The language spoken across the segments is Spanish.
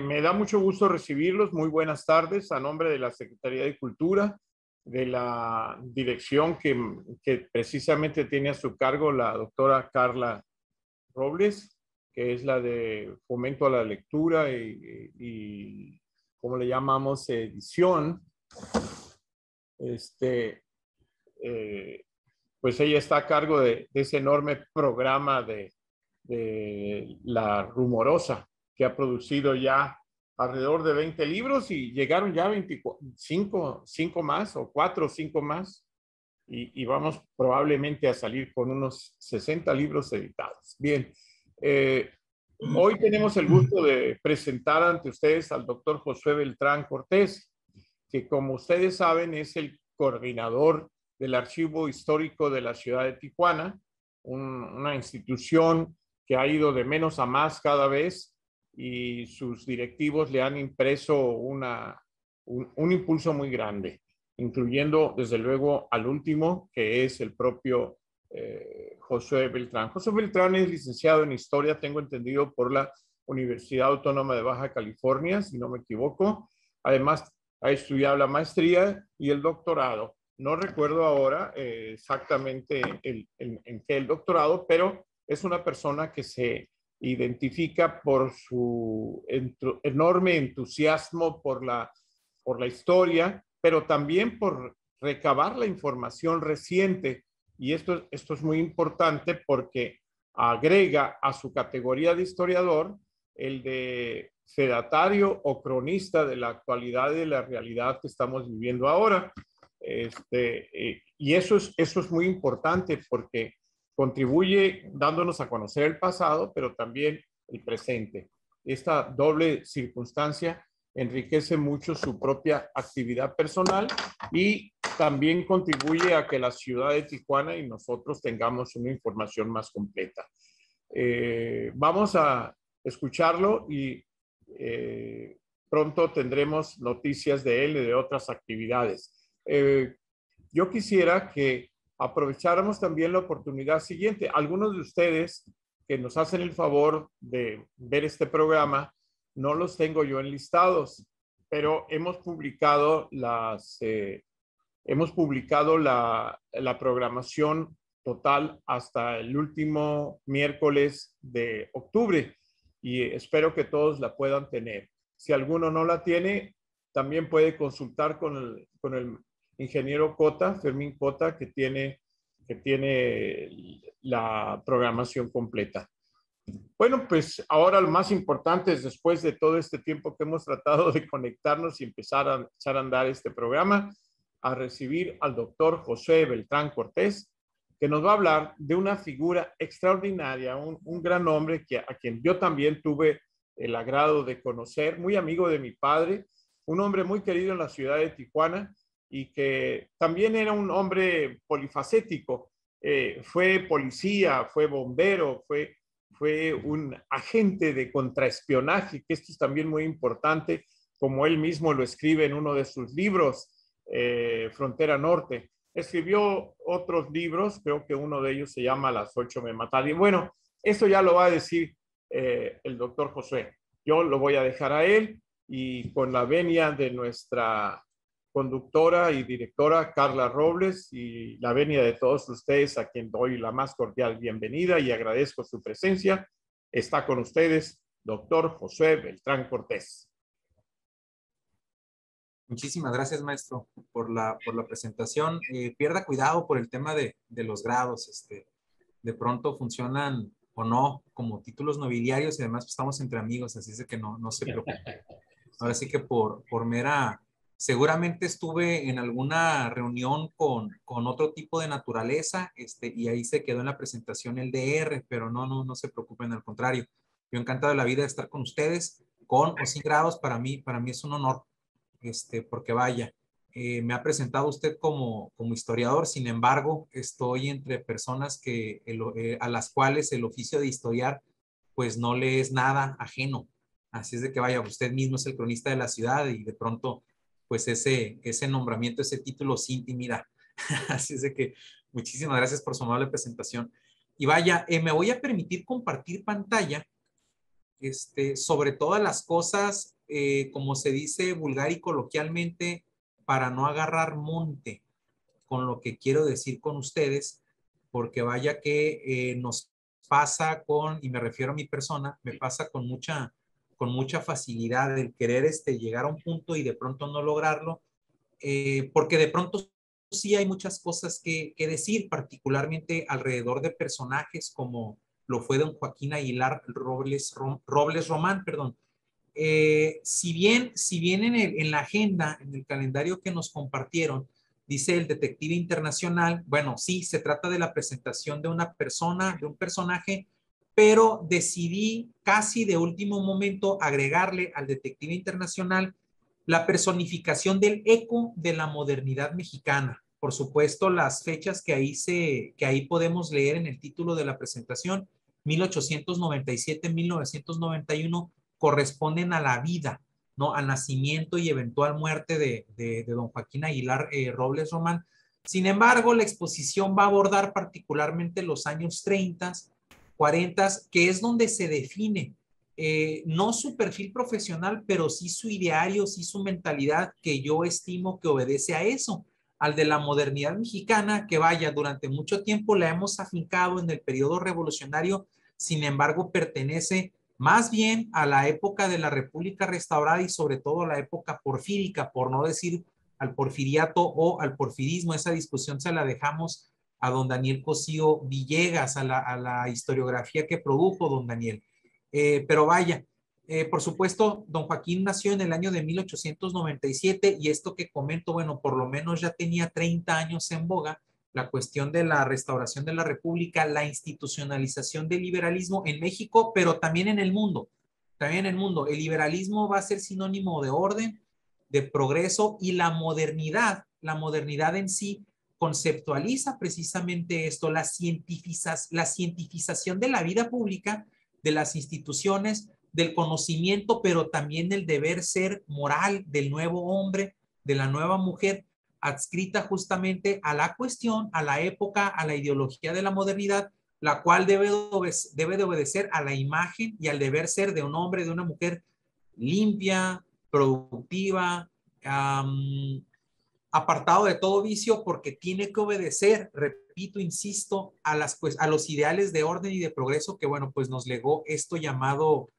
Me da mucho gusto recibirlos. Muy buenas tardes a nombre de la Secretaría de Cultura, de la dirección que precisamente tiene a su cargo la doctora Carla Robles, que es la de fomento a la lectura y ¿cómo le llamamos? Edición. Este, eh, pues ella está a cargo de ese enorme programa de La Rumorosa, que ha producido ya alrededor de 20 libros y llegaron ya 25, 5 más o 4 o 5 más y vamos probablemente a salir con unos 60 libros editados. Bien, hoy tenemos el gusto de presentar ante ustedes al doctor Josué Beltrán Cortés, que como ustedes saben es el coordinador del Archivo Histórico de la ciudad de Tijuana, una institución que ha ido de menos a más cada vez y sus directivos le han impreso un impulso muy grande, incluyendo desde luego al último, que es el propio Josué Beltrán. Josué Beltrán es licenciado en Historia, tengo entendido, por la Universidad Autónoma de Baja California, si no me equivoco. Además, ha estudiado la maestría y el doctorado. No recuerdo ahora exactamente en qué el doctorado, pero es una persona que se identifica por su enorme entusiasmo por la historia, pero también por recabar la información reciente. Y esto es muy importante porque agrega a su categoría de historiador el de fedatario o cronista de la actualidad y de la realidad que estamos viviendo ahora. Y eso es muy importante porque contribuye dándonos a conocer el pasado, pero también el presente. Esta doble circunstancia enriquece mucho su propia actividad personal y también contribuye a que la ciudad de Tijuana y nosotros tengamos una información más completa. Vamos a escucharlo y pronto tendremos noticias de él y de otras actividades. Yo quisiera que aprovecháramos también la oportunidad siguiente. Algunos de ustedes que nos hacen el favor de ver este programa, no los tengo yo enlistados, pero hemos publicado la programación total hasta el último miércoles de octubre y espero que todos la puedan tener. Si alguno no la tiene, también puede consultar con el ingeniero Cota, Fermín Cota, que tiene la programación completa. Bueno, pues ahora lo más importante es, después de todo este tiempo que hemos tratado de conectarnos y empezar a echar a andar este programa, a recibir al doctor José Beltrán Cortés, que nos va a hablar de una figura extraordinaria, un gran hombre a quien yo también tuve el agrado de conocer, muy amigo de mi padre, un hombre muy querido en la ciudad de Tijuana y que también era un hombre polifacético. Fue policía, fue bombero, fue un agente de contraespionaje, que esto es también muy importante, como él mismo lo escribe en uno de sus libros, Frontera Norte. Escribió otros libros, creo que uno de ellos se llama Las 8 me mataron. Y bueno, eso ya lo va a decir el doctor Josué. Yo lo voy a dejar a él y con la venia de nuestra conductora y directora Carla Robles y la venia de todos ustedes, a quien doy la más cordial bienvenida y agradezco su presencia. Está con ustedes doctor Josué Beltrán Cortés. Muchísimas gracias, maestro, por la presentación. Pierda cuidado por el tema de los grados. De pronto funcionan o no como títulos nobiliarios y además pues, estamos entre amigos, así es de que no se preocupe. Ahora sí que por mera... Seguramente estuve en alguna reunión con otro tipo de naturaleza y ahí se quedó en la presentación el DR, pero no se preocupen, al contrario. Yo encantado de la vida de estar con ustedes, con o sin grados. Para mí es un honor, porque vaya, me ha presentado usted como historiador, sin embargo, estoy entre personas a las cuales el oficio de historiar pues no le es nada ajeno. Así es de que vaya, usted mismo es el cronista de la ciudad y de pronto pues ese nombramiento, ese título sí intimida. Así es de que muchísimas gracias por su amable presentación. Y vaya, me voy a permitir compartir pantalla sobre todas las cosas, como se dice vulgar y coloquialmente, para no agarrar monte con lo que quiero decir con ustedes, porque vaya que nos pasa y me refiero a mi persona, me pasa con mucha facilidad el querer llegar a un punto y de pronto no lograrlo, porque de pronto sí hay muchas cosas que decir, particularmente alrededor de personajes como lo fue don Joaquín Aguilar Robles Román, perdón. Si bien en la agenda, en el calendario que nos compartieron, dice el detective internacional, bueno, sí, se trata de la presentación de una persona, de un personaje, pero decidí casi de último momento agregarle al detective internacional la personificación del eco de la modernidad mexicana. Por supuesto, las fechas que ahí podemos leer en el título de la presentación, 1897, 1991, corresponden a la vida, ¿no? Al nacimiento y eventual muerte de don Joaquín Aguilar Robles Román. Sin embargo, la exposición va a abordar particularmente los años 30, 40, que es donde se define no su perfil profesional, pero sí su ideario, sí su mentalidad, que yo estimo que obedece a eso, al de la modernidad mexicana, que vaya, durante mucho tiempo la hemos afincado en el periodo revolucionario, sin embargo pertenece más bien a la época de la República restaurada y sobre todo a la época porfírica, por no decir al porfiriato o al porfirismo. Esa discusión se la dejamos a don Daniel Cosío Villegas, a la historiografía que produjo don Daniel. Pero vaya, por supuesto, don Joaquín nació en el año de 1897 y esto que comento, bueno, por lo menos ya tenía 30 años en boga, la cuestión de la restauración de la República, la institucionalización del liberalismo en México, pero también en el mundo. También en el mundo. El liberalismo va a ser sinónimo de orden, de progreso, y la modernidad en sí conceptualiza precisamente esto, la cientificación de la vida pública, de las instituciones, del conocimiento, pero también del deber ser moral del nuevo hombre, de la nueva mujer, adscrita justamente a la cuestión, a la época, a la ideología de la modernidad, la cual debe de obedecer a la imagen y al deber ser de un hombre, de una mujer limpia, productiva, apartado de todo vicio, porque tiene que obedecer, repito, insisto, a los ideales de orden y de progreso que, bueno, pues nos legó esto llamado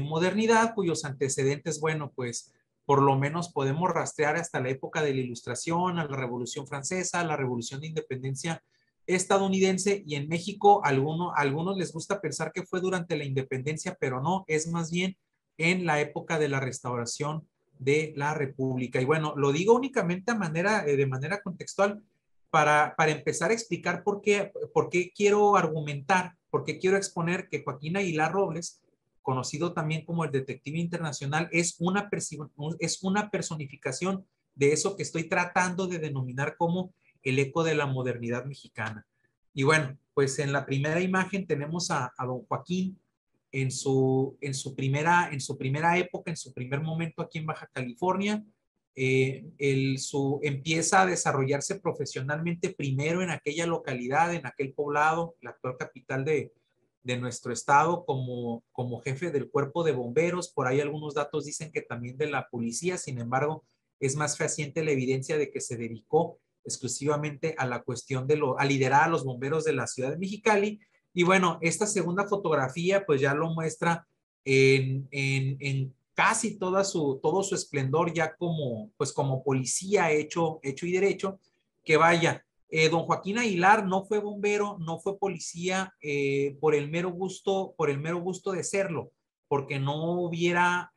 modernidad, cuyos antecedentes, bueno, pues por lo menos podemos rastrear hasta la época de la Ilustración, a la Revolución Francesa, a la Revolución de Independencia estadounidense, y en México algunos les gusta pensar que fue durante la independencia, pero no, es más bien en la época de la restauración de la República. Y bueno, lo digo únicamente de manera contextual para empezar a explicar por qué quiero argumentar, por qué quiero exponer que Joaquín Aguilar Robles, conocido también como el detective internacional, es una personificación de eso que estoy tratando de denominar como el eco de la modernidad mexicana. Y bueno, pues en la primera imagen tenemos a don Joaquín en su primera época, en su primer momento aquí en Baja California. Empieza a desarrollarse profesionalmente primero en aquella localidad, en aquel poblado, la actual capital de nuestro estado, como jefe del cuerpo de bomberos. Por ahí algunos datos dicen que también de la policía. Sin embargo, es más fehaciente la evidencia de que se dedicó exclusivamente a la cuestión a liderar a los bomberos de la ciudad de Mexicali. Y bueno, esta segunda fotografía pues ya lo muestra en casi todo su esplendor, ya como policía hecho y derecho, que vaya. Don Joaquín Aguilar no fue bombero, no fue policía por el mero gusto de serlo, porque no hubiera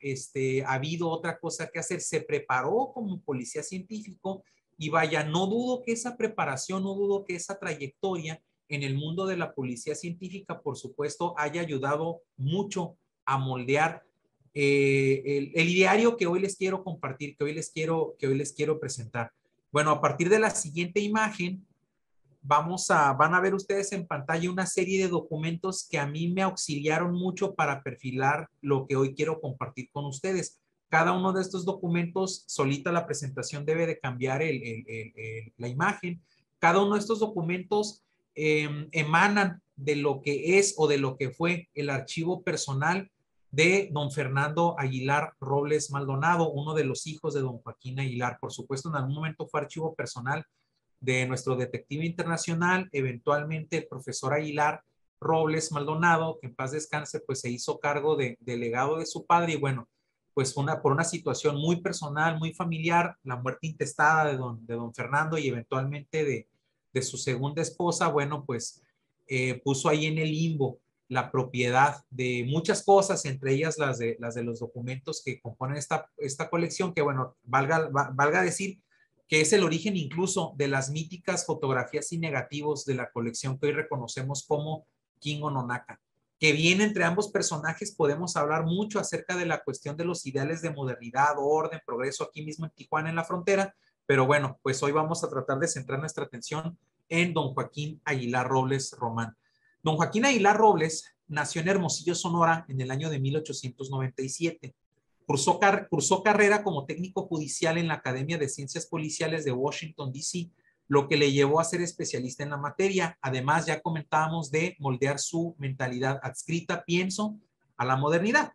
habido otra cosa que hacer. Se preparó como policía científico y vaya, no dudo que esa preparación, no dudo que esa trayectoria en el mundo de la policía científica, por supuesto, haya ayudado mucho a moldear el ideario que hoy les quiero compartir, que hoy les quiero presentar. Bueno, a partir de la siguiente imagen, van a ver ustedes en pantalla una serie de documentos que a mí me auxiliaron mucho para perfilar lo que hoy quiero compartir con ustedes. Cada uno de estos documentos, solita la presentación debe de cambiar la imagen. Cada uno de estos documentos emanan de lo que es o de lo que fue el archivo personal de don Fernando Aguilar Robles Maldonado, uno de los hijos de don Joaquín Aguilar. Por supuesto, en algún momento fue archivo personal de nuestro detective internacional. Eventualmente el profesor Aguilar Robles Maldonado, que en paz descanse, pues se hizo cargo del legado de su padre y bueno, pues por una situación muy personal, muy familiar, la muerte intestada de don Fernando y eventualmente de su segunda esposa, bueno, pues puso ahí en el limbo la propiedad de muchas cosas, entre ellas las de los documentos que componen esta colección, que bueno, valga decir que es el origen incluso de las míticas fotografías y negativos de la colección que hoy reconocemos como Kingo no Naka. Que bien entre ambos personajes podemos hablar mucho acerca de la cuestión de los ideales de modernidad, orden, progreso aquí mismo en Tijuana, en la frontera, pero bueno, pues hoy vamos a tratar de centrar nuestra atención en don Joaquín Aguilar Robles Román. Don Joaquín Aguilar Robles nació en Hermosillo, Sonora, en el año de 1897. Cursó carrera como técnico judicial en la Academia de Ciencias Policiales de Washington, D.C., lo que le llevó a ser especialista en la materia. Además, ya comentábamos de moldear su mentalidad adscrita, pienso, a la modernidad.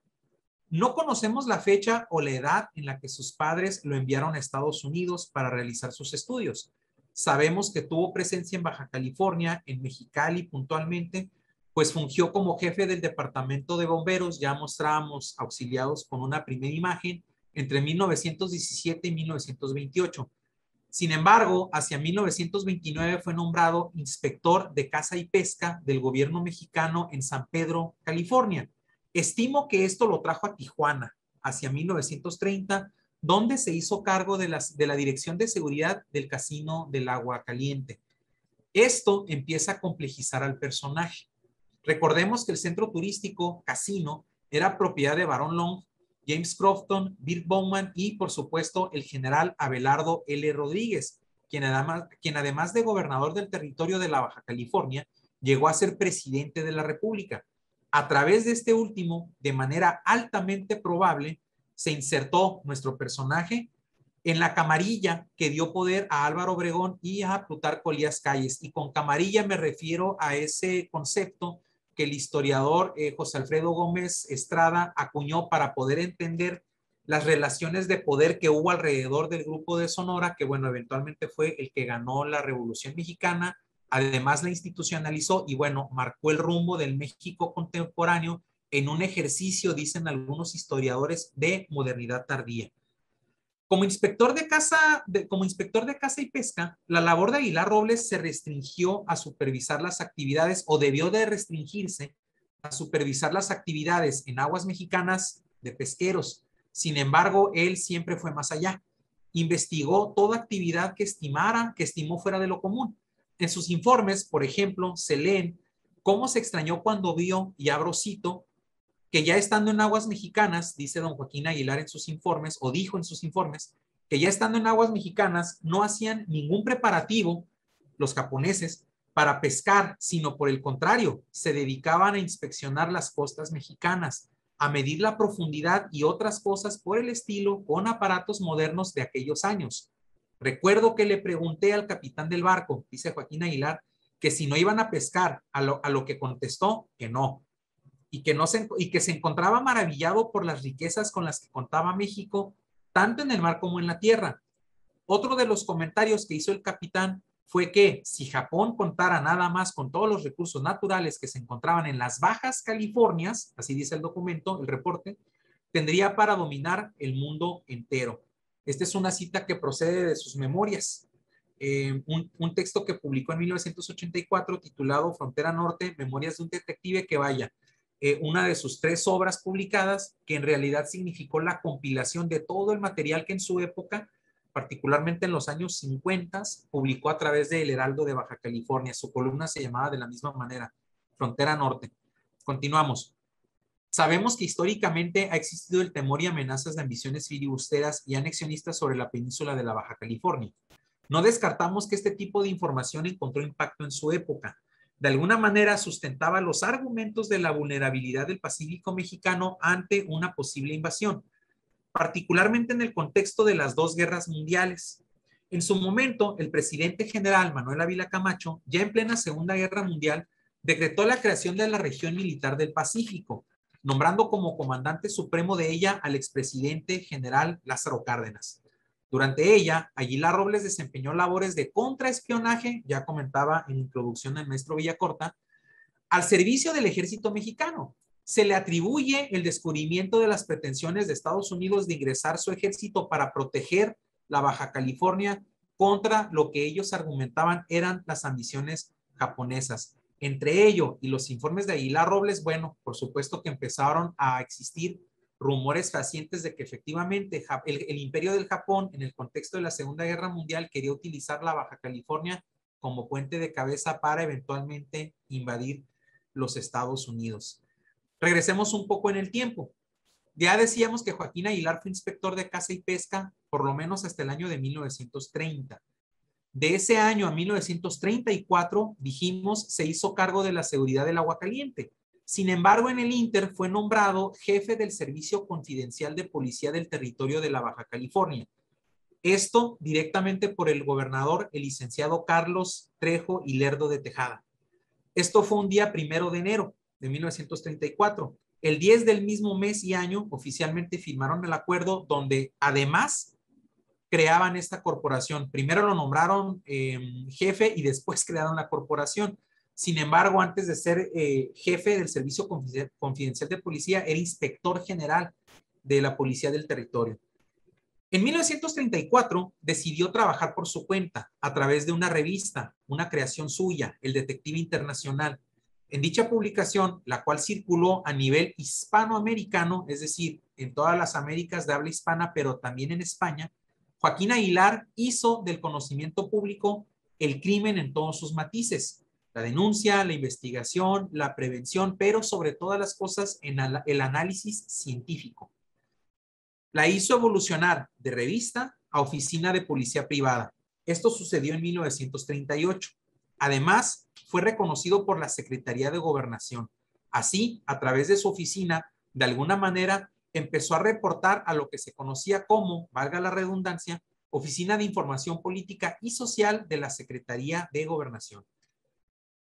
No conocemos la fecha o la edad en la que sus padres lo enviaron a Estados Unidos para realizar sus estudios. Sabemos que tuvo presencia en Baja California, en Mexicali puntualmente, pues fungió como jefe del departamento de bomberos, ya mostrábamos auxiliados con una primera imagen, entre 1917 y 1928. Sin embargo, hacia 1929 fue nombrado inspector de caza y pesca del gobierno mexicano en San Pedro, California. Estimo que esto lo trajo a Tijuana hacia 1930, donde se hizo cargo de la Dirección de Seguridad del Casino del Agua Caliente. Esto empieza a complejizar al personaje. Recordemos que el centro turístico Casino era propiedad de Barón Long, James Crofton, Bill Bowman y, por supuesto, el general Abelardo L. Rodríguez, quien además de gobernador del territorio de la Baja California, llegó a ser presidente de la República. A través de este último, de manera altamente probable, se insertó nuestro personaje en la camarilla que dio poder a Álvaro Obregón y a Plutarco Elías Calles. Y con camarilla me refiero a ese concepto que el historiador José Alfredo Gómez Estrada acuñó para poder entender las relaciones de poder que hubo alrededor del grupo de Sonora, que bueno, eventualmente fue el que ganó la Revolución Mexicana, además la institucionalizó y bueno, marcó el rumbo del México contemporáneo en un ejercicio, dicen algunos historiadores, de modernidad tardía. Como inspector de caza y pesca, la labor de Aguilar Robles se restringió a supervisar las actividades o debió de restringirse a supervisar las actividades en aguas mexicanas de pesqueros. Sin embargo, él siempre fue más allá. Investigó toda actividad que estimó fuera de lo común. En sus informes, por ejemplo, se leen cómo se extrañó cuando vio, y abro cito, que ya estando en aguas mexicanas, dice don Joaquín Aguilar en sus informes, o dijo en sus informes, que ya estando en aguas mexicanas no hacían ningún preparativo, los japoneses, para pescar, sino por el contrario, se dedicaban a inspeccionar las costas mexicanas, a medir la profundidad y otras cosas por el estilo con aparatos modernos de aquellos años. Recuerdo que le pregunté al capitán del barco, dice Joaquín Aguilar, que si no iban a pescar, a lo que contestó que no, y que se encontraba maravillado por las riquezas con las que contaba México, tanto en el mar como en la tierra. Otro de los comentarios que hizo el capitán fue que si Japón contara nada más con todos los recursos naturales que se encontraban en las Bajas Californias, así dice el documento, el reporte, tendría para dominar el mundo entero. Esta es una cita que procede de sus memorias. Un texto que publicó en 1984 titulado Frontera Norte, Memorias de un detective, que vaya, una de sus 3 obras publicadas, que en realidad significó la compilación de todo el material que en su época, particularmente en los años 50, publicó a través de El Heraldo de Baja California. Su columna se llamaba de la misma manera, Frontera Norte. Continuamos. Sabemos que históricamente ha existido el temor y amenazas de ambiciones filibusteras y anexionistas sobre la península de la Baja California. No descartamos que este tipo de información encontró impacto en su época. De alguna manera sustentaba los argumentos de la vulnerabilidad del Pacífico mexicano ante una posible invasión, particularmente en el contexto de las 2 guerras mundiales. En su momento, el presidente general Manuel Ávila Camacho, ya en plena Segunda Guerra Mundial, decretó la creación de la región militar del Pacífico, nombrando como comandante supremo de ella al expresidente general Lázaro Cárdenas. Durante ella, Aguilar Robles desempeñó labores de contraespionaje, ya comentaba en introducción el maestro Villacorta, al servicio del ejército mexicano. Se le atribuye el descubrimiento de las pretensiones de Estados Unidos de ingresar su ejército para proteger la Baja California contra lo que ellos argumentaban eran las ambiciones japonesas. Entre ello y los informes de Aguilar Robles, bueno, por supuesto que empezaron a existir rumores fehacientes de que efectivamente el imperio del Japón, en el contexto de la Segunda Guerra Mundial, quería utilizar la Baja California como puente de cabeza para eventualmente invadir los Estados Unidos. Regresemos un poco en el tiempo. Ya decíamos que Joaquín Aguilar fue inspector de caza y pesca por lo menos hasta el año de 1930. De ese año a 1934, dijimos, se hizo cargo de la seguridad del agua caliente. Sin embargo, en el Inter fue nombrado jefe del Servicio Confidencial de Policía del Territorio de la Baja California. Esto directamente por el gobernador, el licenciado Carlos Trejo y Lerdo de Tejada. Esto fue un día 1 de enero de 1934. El 10 del mismo mes y año oficialmente firmaron el acuerdo donde además creaban esta corporación. Primero lo nombraron jefe y después crearon la corporación. Sin embargo, antes de ser jefe del Servicio Confidencial de Policía, era inspector general de la Policía del Territorio. En 1934 decidió trabajar por su cuenta a través de una revista, una creación suya, El Detective Internacional. En dicha publicación, la cual circuló a nivel hispanoamericano, es decir, en todas las Américas de habla hispana, pero también en España, Joaquín Aguilar hizo del conocimiento público el crimen en todos sus matices. La denuncia, la investigación, la prevención, pero sobre todas las cosas en el análisis científico. La hizo evolucionar de revista a oficina de policía privada. Esto sucedió en 1938. Además, fue reconocido por la Secretaría de Gobernación. Así, a través de su oficina, de alguna manera, empezó a reportar a lo que se conocía como, valga la redundancia, Oficina de Información Política y Social de la Secretaría de Gobernación.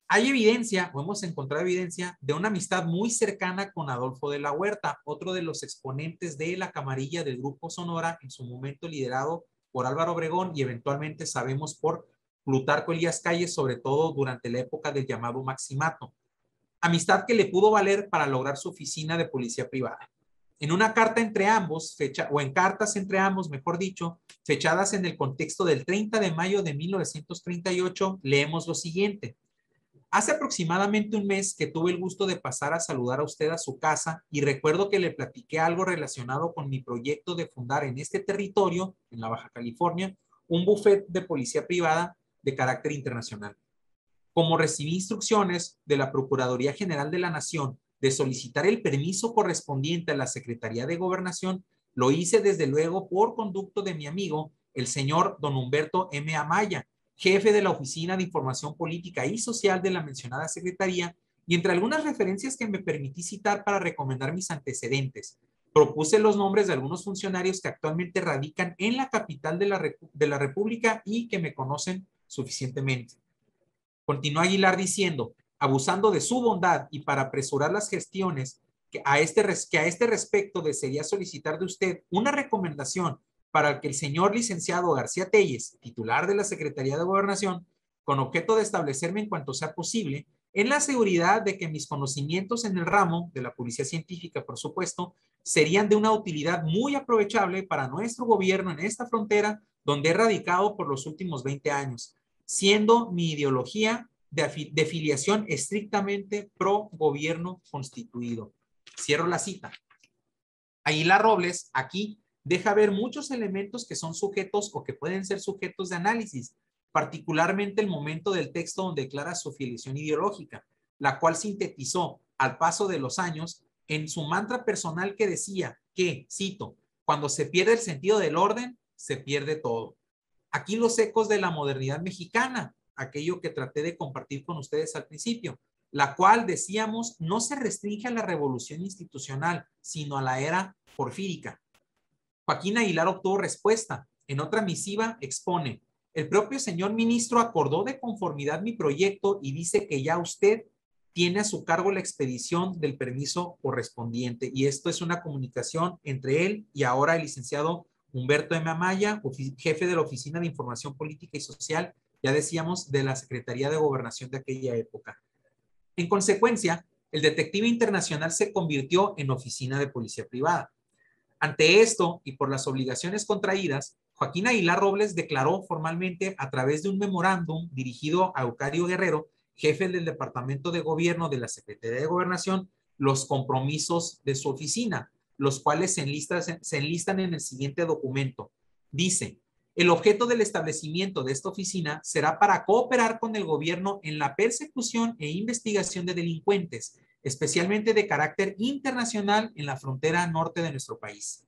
Hay evidencia, o hemos encontrado evidencia, de una amistad muy cercana con Adolfo de la Huerta, otro de los exponentes de la camarilla del Grupo Sonora, en su momento liderado por Álvaro Obregón y eventualmente sabemos por Plutarco Elías Calles, sobre todo durante la época del llamado Maximato. Amistad que le pudo valer para lograr su oficina de policía privada. En una carta entre ambos, o en cartas entre ambos, mejor dicho, fechadas en el contexto del 30 de mayo de 1938, leemos lo siguiente. Hace aproximadamente un mes que tuve el gusto de pasar a saludar a usted a su casa y recuerdo que le platiqué algo relacionado con mi proyecto de fundar en este territorio, en la Baja California, un bufete de policía privada de carácter internacional. Como recibí instrucciones de la Procuraduría General de la Nación de solicitar el permiso correspondiente a la Secretaría de Gobernación, lo hice desde luego por conducto de mi amigo, el señor don Humberto M. Amaya, jefe de la Oficina de Información Política y Social de la mencionada Secretaría, y entre algunas referencias que me permití citar para recomendar mis antecedentes, propuse los nombres de algunos funcionarios que actualmente radican en la capital de la República y que me conocen suficientemente. Continuó Aguilar diciendo, abusando de su bondad y para apresurar las gestiones, que a este respecto desearía solicitar de usted una recomendación para que el señor licenciado García Telles, titular de la Secretaría de Gobernación, con objeto de establecerme en cuanto sea posible, en la seguridad de que mis conocimientos en el ramo de la policía científica, por supuesto, serían de una utilidad muy aprovechable para nuestro gobierno en esta frontera donde he radicado por los últimos 20 años, siendo mi ideología de filiación estrictamente pro gobierno constituido. Cierro la cita. Aguilar Robles aquí deja ver muchos elementos que son sujetos o que pueden ser sujetos de análisis, particularmente el momento del texto donde declara su filiación ideológica, la cual sintetizó al paso de los años en su mantra personal que decía que, cito, cuando se pierde el sentido del orden, se pierde todo. Aquí los ecos de la modernidad mexicana, aquello que traté de compartir con ustedes al principio, la cual, decíamos, no se restringe a la revolución institucional, sino a la era porfírica. Joaquín Aguilar obtuvo respuesta. En otra misiva expone, el propio señor ministro acordó de conformidad mi proyecto y dice que ya usted tiene a su cargo la expedición del permiso correspondiente. Y esto es una comunicación entre él y ahora el licenciado Humberto M. Amaya, jefe de la Oficina de Información Política y Social, ya decíamos, de la Secretaría de Gobernación de aquella época. En consecuencia, el detective internacional se convirtió en oficina de policía privada. Ante esto y por las obligaciones contraídas, Joaquín Aguilar Robles declaró formalmente a través de un memorándum dirigido a Eucario Guerrero, jefe del Departamento de Gobierno de la Secretaría de Gobernación, los compromisos de su oficina, los cuales se enlistan en el siguiente documento. Dice: el objeto del establecimiento de esta oficina será para cooperar con el gobierno en la persecución e investigación de delincuentes, especialmente de carácter internacional en la frontera norte de nuestro país.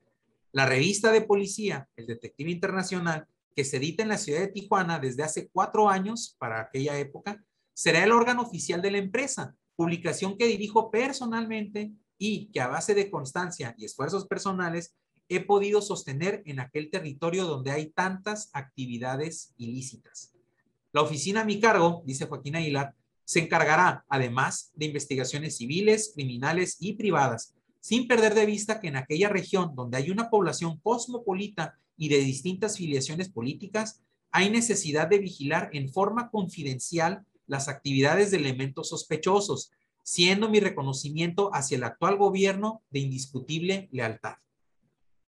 La revista de policía, El Detective Internacional, que se edita en la ciudad de Tijuana desde hace 4 años para aquella época, será el órgano oficial de la empresa, publicación que dirijo personalmente y que a base de constancia y esfuerzos personales he podido sostener en aquel territorio donde hay tantas actividades ilícitas. La oficina a mi cargo, dice Joaquín Aguilar, se encargará, además, de investigaciones civiles, criminales y privadas, sin perder de vista que en aquella región donde hay una población cosmopolita y de distintas filiaciones políticas, hay necesidad de vigilar en forma confidencial las actividades de elementos sospechosos, siendo mi reconocimiento hacia el actual gobierno de indiscutible lealtad.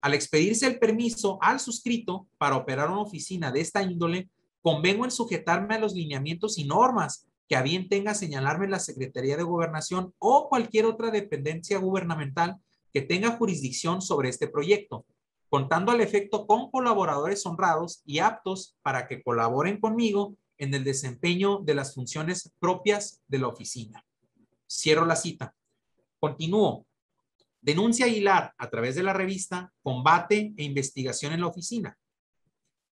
Al expedirse el permiso al suscrito para operar una oficina de esta índole, convengo en sujetarme a los lineamientos y normas que a bien tenga señalarme la Secretaría de Gobernación o cualquier otra dependencia gubernamental que tenga jurisdicción sobre este proyecto, contando al efecto con colaboradores honrados y aptos para que colaboren conmigo en el desempeño de las funciones propias de la oficina. Cierro la cita. Continúo. Denuncia Aguilar a través de la revista Combate e Investigación en la Oficina.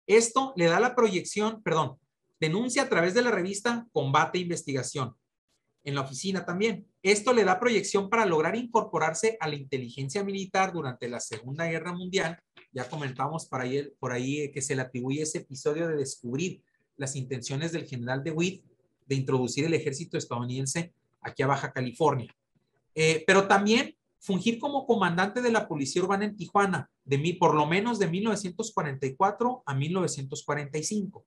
Esto le da la proyección, denuncia a través de la revista Combate e Investigación en la oficina también. Esto le da proyección para lograr incorporarse a la inteligencia militar durante la Segunda Guerra Mundial. Ya comentamos por ahí que se le atribuye ese episodio de descubrir las intenciones del general DeWitt de introducir el ejército estadounidense aquí a Baja California. Pero también fungir como comandante de la Policía Urbana en Tijuana, por lo menos de 1944 a 1945.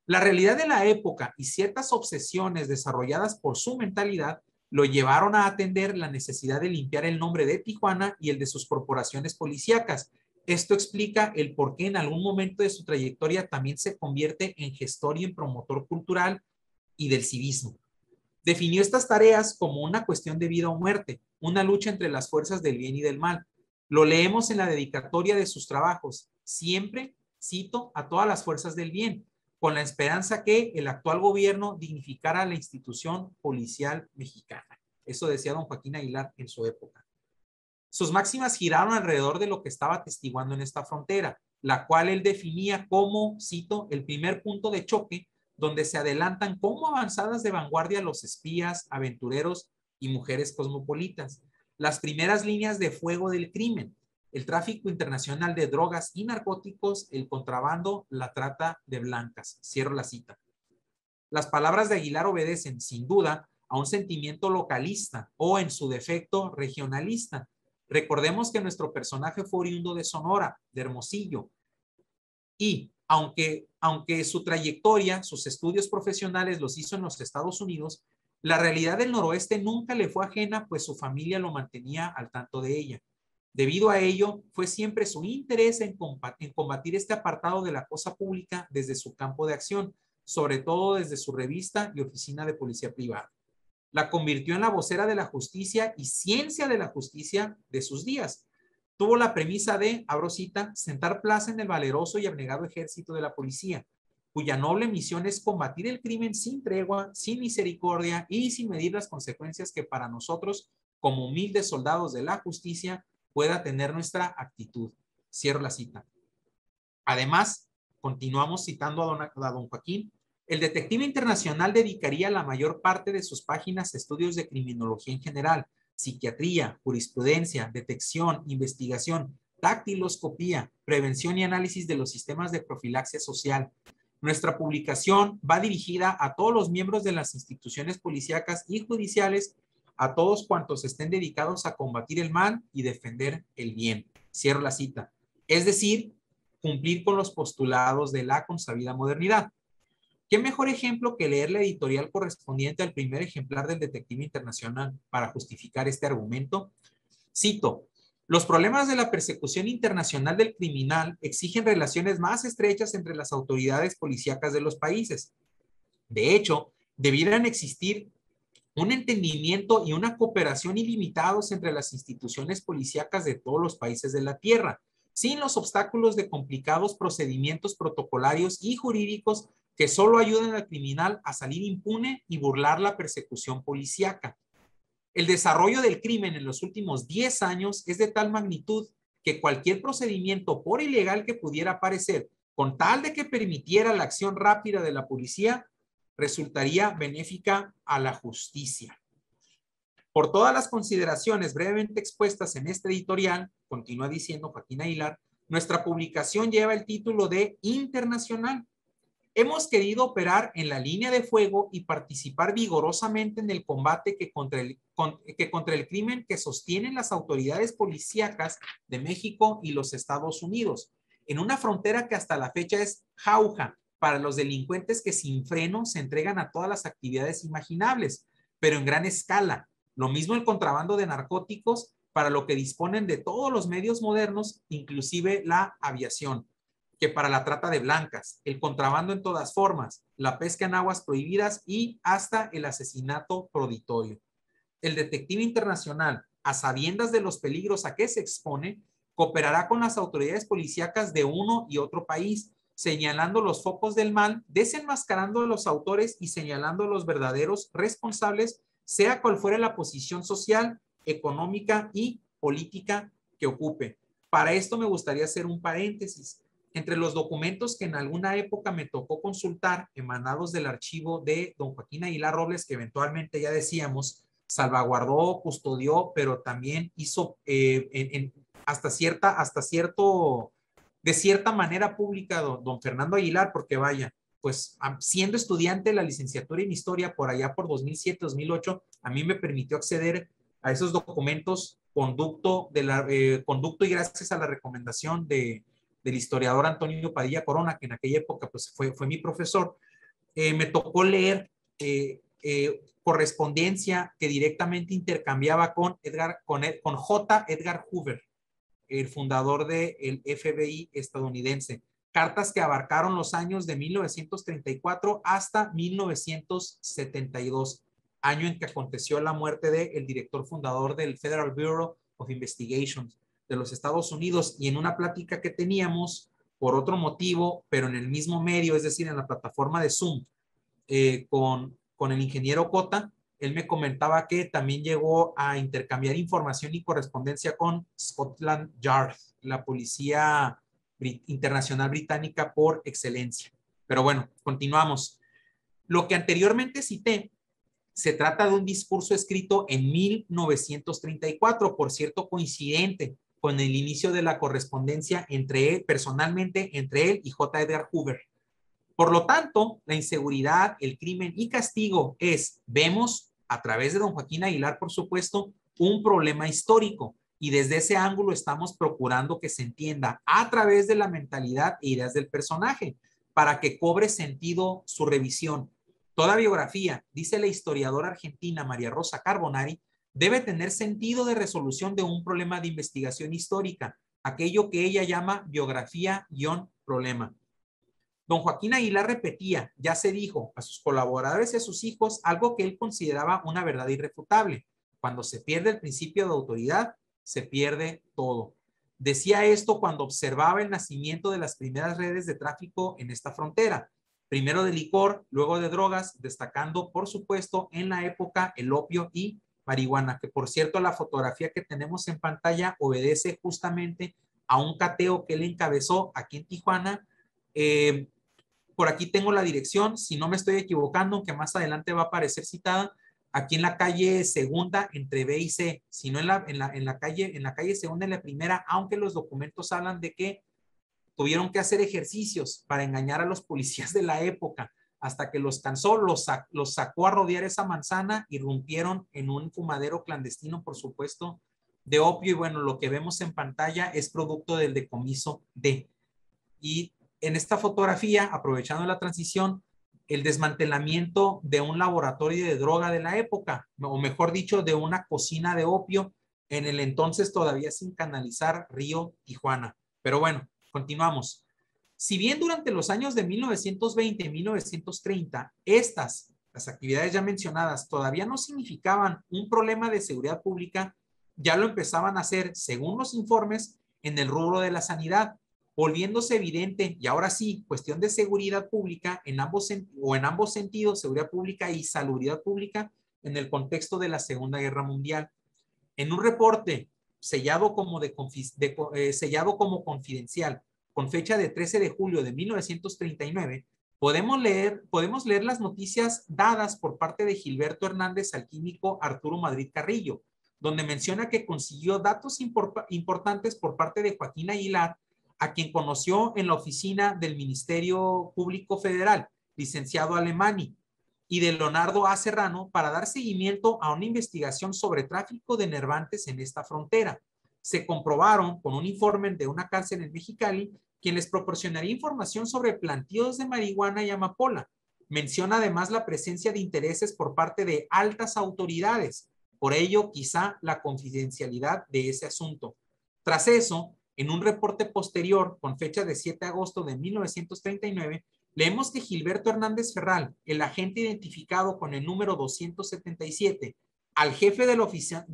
La realidad de la época y ciertas obsesiones desarrolladas por su mentalidad lo llevaron a atender la necesidad de limpiar el nombre de Tijuana y el de sus corporaciones policíacas. Esto explica el por qué en algún momento de su trayectoria también se convierte en gestor y en promotor cultural y del civismo. Definió estas tareas como una cuestión de vida o muerte, una lucha entre las fuerzas del bien y del mal. Lo leemos en la dedicatoria de sus trabajos. Siempre cito a todas las fuerzas del bien, con la esperanza que el actual gobierno dignificara la institución policial mexicana. Eso decía don Joaquín Aguilar en su época. Sus máximas giraron alrededor de lo que estaba atestiguando en esta frontera, la cual él definía como, cito, el primer punto de choque donde se adelantan como avanzadas de vanguardia los espías, aventureros y mujeres cosmopolitas, las primeras líneas de fuego del crimen, el tráfico internacional de drogas y narcóticos, el contrabando, la trata de blancas. Cierro la cita. Las palabras de Aguilar obedecen, sin duda, a un sentimiento localista o, en su defecto, regionalista. Recordemos que nuestro personaje fue oriundo de Sonora, de Hermosillo, y aunque su trayectoria, sus estudios profesionales los hizo en los Estados Unidos, la realidad del noroeste nunca le fue ajena, pues su familia lo mantenía al tanto de ella. Debido a ello, fue siempre su interés en combatir este apartado de la cosa pública desde su campo de acción, sobre todo desde su revista y oficina de policía privada. La convirtió en la vocera de la justicia y ciencia de la justicia de sus días. Tuvo la premisa de, abro cita, sentar plaza en el valeroso y abnegado ejército de la policía, cuya noble misión es combatir el crimen sin tregua, sin misericordia y sin medir las consecuencias que para nosotros, como humildes soldados de la justicia, pueda tener nuestra actitud. Cierro la cita. Además, continuamos citando a don Joaquín, el detective internacional dedicaría la mayor parte de sus páginas a estudios de criminología en general, psiquiatría, jurisprudencia, detección, investigación, dactiloscopía, prevención y análisis de los sistemas de profilaxia social. Nuestra publicación va dirigida a todos los miembros de las instituciones policíacas y judiciales, a todos cuantos estén dedicados a combatir el mal y defender el bien. Cierro la cita. Es decir, cumplir con los postulados de la consabida modernidad. ¿Qué mejor ejemplo que leer la editorial correspondiente al primer ejemplar del Detective Internacional para justificar este argumento? Cito: los problemas de la persecución internacional del criminal exigen relaciones más estrechas entre las autoridades policíacas de los países. De hecho, debieran existir un entendimiento y una cooperación ilimitados entre las instituciones policíacas de todos los países de la Tierra, sin los obstáculos de complicados procedimientos protocolarios y jurídicos que solo ayudan al criminal a salir impune y burlar la persecución policíaca. El desarrollo del crimen en los últimos 10 años es de tal magnitud que cualquier procedimiento, por ilegal que pudiera parecer, con tal de que permitiera la acción rápida de la policía, resultaría benéfica a la justicia. Por todas las consideraciones brevemente expuestas en este editorial, continúa diciendo Joaquín Aguilar, nuestra publicación lleva el título de Internacional. Hemos querido operar en la línea de fuego y participar vigorosamente en el combate que contra el crimen que sostienen las autoridades policíacas de México y los Estados Unidos, en una frontera que hasta la fecha es jauja para los delincuentes que sin freno se entregan a todas las actividades imaginables, pero en gran escala. Lo mismo el contrabando de narcóticos, para lo que disponen de todos los medios modernos, inclusive la aviación, que para la trata de blancas, el contrabando en todas formas, la pesca en aguas prohibidas y hasta el asesinato proditorio. El Detective Internacional, a sabiendas de los peligros a que se expone, cooperará con las autoridades policíacas de uno y otro país, señalando los focos del mal, desenmascarando a los autores y señalando a los verdaderos responsables, sea cual fuera la posición social, económica y política que ocupe. Para esto me gustaría hacer un paréntesis. Entre los documentos que en alguna época me tocó consultar, emanados del archivo de don Joaquín Aguilar Robles, que eventualmente ya decíamos, salvaguardó, custodió, pero también hizo de cierta manera pública don Fernando Aguilar, porque vaya, pues siendo estudiante de la licenciatura en Historia por allá por 2007-2008, a mí me permitió acceder a esos documentos conducto y gracias a la recomendación del historiador Antonio Padilla Corona, que en aquella época pues, fue mi profesor. Me tocó leer correspondencia que directamente intercambiaba con J. Edgar Hoover, el fundador del FBI estadounidense. Cartas que abarcaron los años de 1934 hasta 1972, año en que aconteció la muerte del director fundador del Federal Bureau of Investigation de los Estados Unidos. Y en una plática que teníamos por otro motivo, pero en el mismo medio, es decir, en la plataforma de Zoom, con el ingeniero Cota, él me comentaba que también llegó a intercambiar información y correspondencia con Scotland Yard, la policía internacional británica por excelencia. Pero bueno, continuamos. Lo que anteriormente cité se trata de un discurso escrito en 1934, por cierto, coincidente con el inicio de la correspondencia personalmente entre él y J. Edgar Hoover. Por lo tanto, la inseguridad, el crimen y castigo vemos a través de don Joaquín Aguilar, por supuesto, un problema histórico, y desde ese ángulo estamos procurando que se entienda a través de la mentalidad e ideas del personaje para que cobre sentido su revisión. Toda biografía, dice la historiadora argentina María Rosa Carbonari, debe tener sentido de resolución de un problema de investigación histórica, aquello que ella llama biografía-problema. Don Joaquín Aguilar repetía, ya se dijo, a sus colaboradores y a sus hijos algo que él consideraba una verdad irrefutable. Cuando se pierde el principio de autoridad, se pierde todo. Decía esto cuando observaba el nacimiento de las primeras redes de tráfico en esta frontera. Primero de licor, luego de drogas, destacando, por supuesto, en la época el opio y marihuana, que por cierto la fotografía que tenemos en pantalla obedece justamente a un cateo que él encabezó aquí en Tijuana. Por aquí tengo la dirección, si no me estoy equivocando, aunque más adelante va a aparecer citada, aquí en la calle Segunda entre B y C, sino en la calle Segunda en la primera, aunque los documentos hablan de que tuvieron que hacer ejercicios para engañar a los policías de la época, hasta que los cansó, los sacó a rodear esa manzana, irrumpieron en un fumadero clandestino, por supuesto, de opio, y bueno, lo que vemos en pantalla es producto del decomiso de. Y en esta fotografía, aprovechando la transición, el desmantelamiento de un laboratorio de droga de la época, o mejor dicho, de una cocina de opio en el entonces todavía sin canalizar río Tijuana. Pero bueno, continuamos. Si bien durante los años de 1920 y 1930, las actividades ya mencionadas, todavía no significaban un problema de seguridad pública, ya lo empezaban a hacer, según los informes, en el rubro de la sanidad, volviéndose evidente, y ahora sí, cuestión de seguridad pública en ambos sentidos, seguridad pública y salubridad pública, en el contexto de la Segunda Guerra Mundial. En un reporte sellado como confidencial, con fecha de 13 de julio de 1939, podemos leer las noticias dadas por parte de Gilberto Hernández al químico Arturo Madrid Carrillo, donde menciona que consiguió datos importantes por parte de Joaquín Aguilar, a quien conoció en la oficina del Ministerio Público Federal, licenciado Alemani, y de Leonardo A. Serrano, para dar seguimiento a una investigación sobre tráfico de nervantes en esta frontera. Se comprobaron con un informe de una cárcel en Mexicali, quien les proporcionaría información sobre plantíos de marihuana y amapola. Menciona además la presencia de intereses por parte de altas autoridades. Por ello, quizá la confidencialidad de ese asunto. Tras eso, en un reporte posterior, con fecha de 7 de agosto de 1939, leemos que Gilberto Hernández Ferral, el agente identificado con el número 277, al jefe de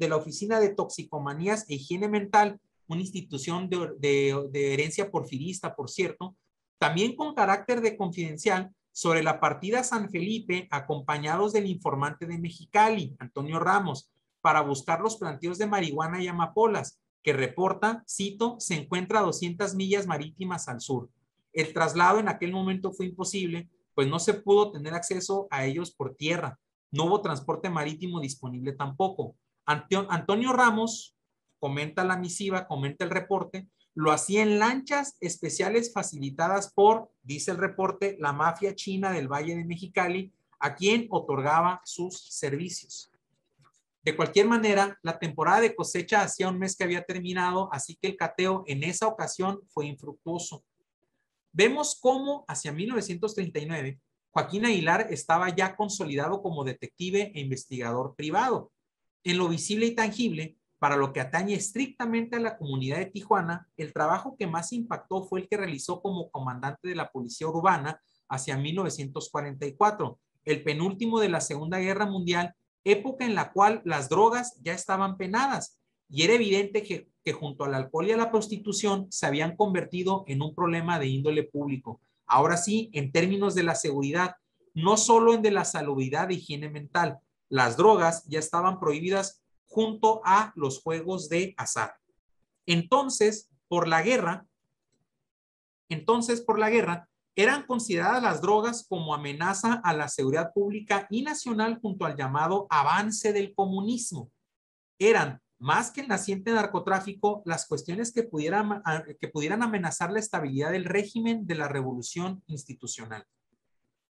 la Oficina de Toxicomanías e Higiene Mental, una institución de herencia porfirista, por cierto, también con carácter de confidencial, sobre la partida a San Felipe, acompañados del informante de Mexicali, Antonio Ramos, para buscar los plantíos de marihuana y amapolas, que reporta, cito, se encuentra a 200 millas marítimas al sur. El traslado en aquel momento fue imposible, pues no se pudo tener acceso a ellos por tierra. No hubo transporte marítimo disponible tampoco. Antonio Ramos, comenta la misiva, comenta el reporte, lo hacía en lanchas especiales facilitadas por, dice el reporte, la mafia china del Valle de Mexicali, a quien otorgaba sus servicios. De cualquier manera, la temporada de cosecha hacía un mes que había terminado, así que el cateo en esa ocasión fue infructuoso. Vemos cómo hacia 1939, Joaquín Aguilar estaba ya consolidado como detective e investigador privado. En lo visible y tangible, para lo que atañe estrictamente a la comunidad de Tijuana, el trabajo que más impactó fue el que realizó como comandante de la Policía Urbana hacia 1944, el penúltimo de la Segunda Guerra Mundial, época en la cual las drogas ya estaban penadas y era evidente que junto al alcohol y a la prostitución se habían convertido en un problema de índole público. Ahora sí, en términos de la seguridad, no solo en de la salubridad e higiene mental, las drogas ya estaban prohibidas junto a los juegos de azar. Entonces, por la guerra, eran consideradas las drogas como amenaza a la seguridad pública y nacional junto al llamado avance del comunismo. Eran, más que el naciente narcotráfico, las cuestiones que pudieran amenazar la estabilidad del régimen de la revolución institucional.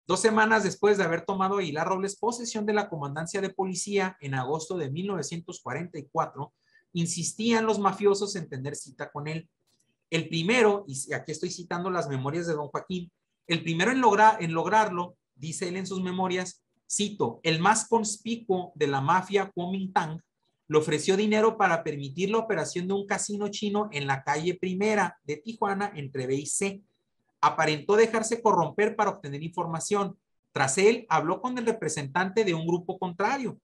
2 semanas después de haber tomado Aguilar Robles posesión de la comandancia de policía en agosto de 1944, insistían los mafiosos en tener cita con él. El primero, y aquí estoy citando las memorias de don Joaquín, el primero en lograrlo, dice él en sus memorias, cito, el más conspicuo de la mafia Kuomintang le ofreció dinero para permitir la operación de un casino chino en la calle Primera de Tijuana entre B y C. Aparentó dejarse corromper para obtener información. Tras él, habló con el representante de un grupo contrario.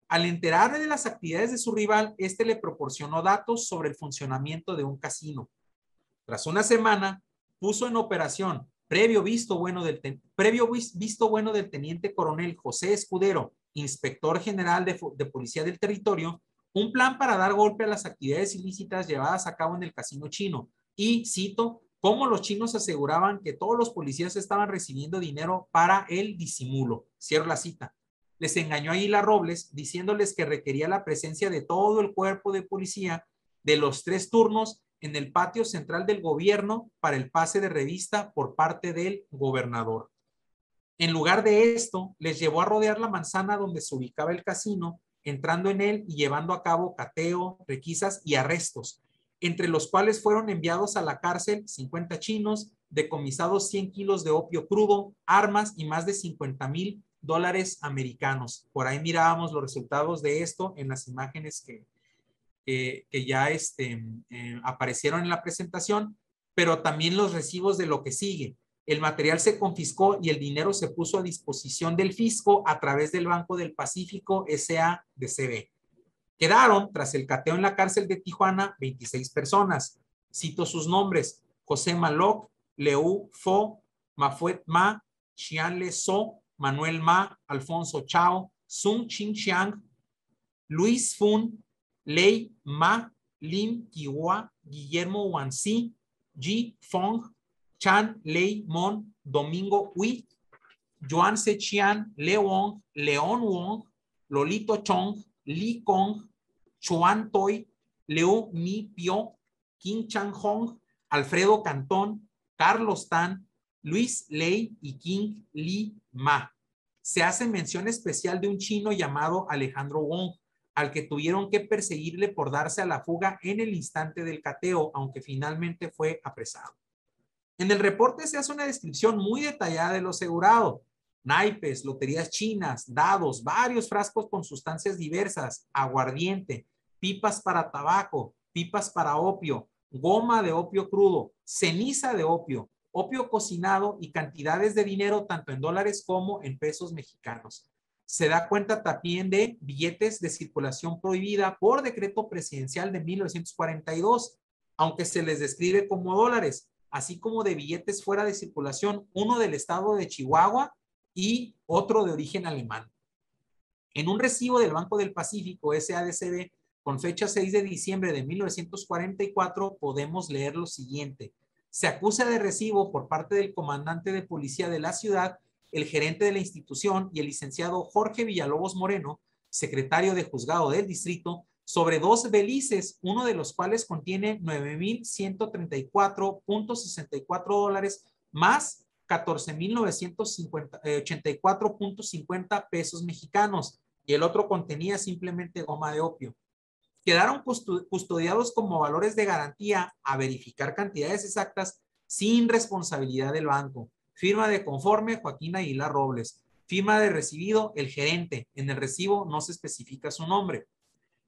Al enterarse de las actividades de su rival, este le proporcionó datos sobre el funcionamiento de un casino. Tras una semana, puso en operación, previo visto bueno del teniente coronel José Escudero, inspector general de Policía del Territorio, un plan para dar golpe a las actividades ilícitas llevadas a cabo en el casino chino. Y, cito, cómo los chinos aseguraban que todos los policías estaban recibiendo dinero para el disimulo. Cierro la cita. Les engañó a Aguilar Robles diciéndoles que requería la presencia de todo el cuerpo de policía de los 3 turnos en el patio central del gobierno para el pase de revista por parte del gobernador. En lugar de esto, les llevó a rodear la manzana donde se ubicaba el casino, entrando en él y llevando a cabo cateo, requisas y arrestos, entre los cuales fueron enviados a la cárcel 50 chinos, decomisados 100 kilos de opio crudo, armas y más de $50,000 americanos. Por ahí mirábamos los resultados de esto en las imágenes que ya aparecieron en la presentación, pero también los recibos de lo que sigue. El material se confiscó y el dinero se puso a disposición del fisco a través del Banco del Pacífico SADCB. Quedaron, tras el cateo en la cárcel de Tijuana, 26 personas. Cito sus nombres: José Maloc, Leu Fo, Mafuet Ma, Xian Le So, Manuel Ma, Alfonso Chao, Sun Ching Xiang, Luis Fun, Lei Ma, Lim Kiwa, Guillermo Wansi, Ji Fong, Chan Lei Mon, Domingo Hui, Yuan Sechian, Leon Wong, Lolito Chong, Li Kong, Chuan Toi, Liu Mi Pio, Kim Chang Hong, Alfredo Cantón, Carlos Tan, Luis Lei y King Li Ma. Se hace mención especial de un chino llamado Alejandro Wong, al que tuvieron que perseguirle por darse a la fuga en el instante del cateo, aunque finalmente fue apresado. En el reporte se hace una descripción muy detallada de lo asegurado: naipes, loterías chinas, dados, varios frascos con sustancias diversas, aguardiente, pipas para tabaco, pipas para opio, goma de opio crudo, ceniza de opio, opio cocinado y cantidades de dinero tanto en dólares como en pesos mexicanos. Se da cuenta también de billetes de circulación prohibida por decreto presidencial de 1942, aunque se les describe como dólares, así como de billetes fuera de circulación, uno del estado de Chihuahua y otro de origen alemán. En un recibo del Banco del Pacífico SADCB con fecha 6 de diciembre de 1944 podemos leer lo siguiente: se acusa de recibo por parte del comandante de policía de la ciudad, el gerente de la institución y el licenciado Jorge Villalobos Moreno, secretario de juzgado del distrito, sobre 2 belices, uno de los cuales contiene $9,134.64 más 14,984.50 pesos mexicanos, y el otro contenía simplemente goma de opio. Quedaron custodiados como valores de garantía a verificar cantidades exactas sin responsabilidad del banco. Firma de conforme Joaquín Aguilar Robles. Firma de recibido el gerente. En el recibo no se especifica su nombre.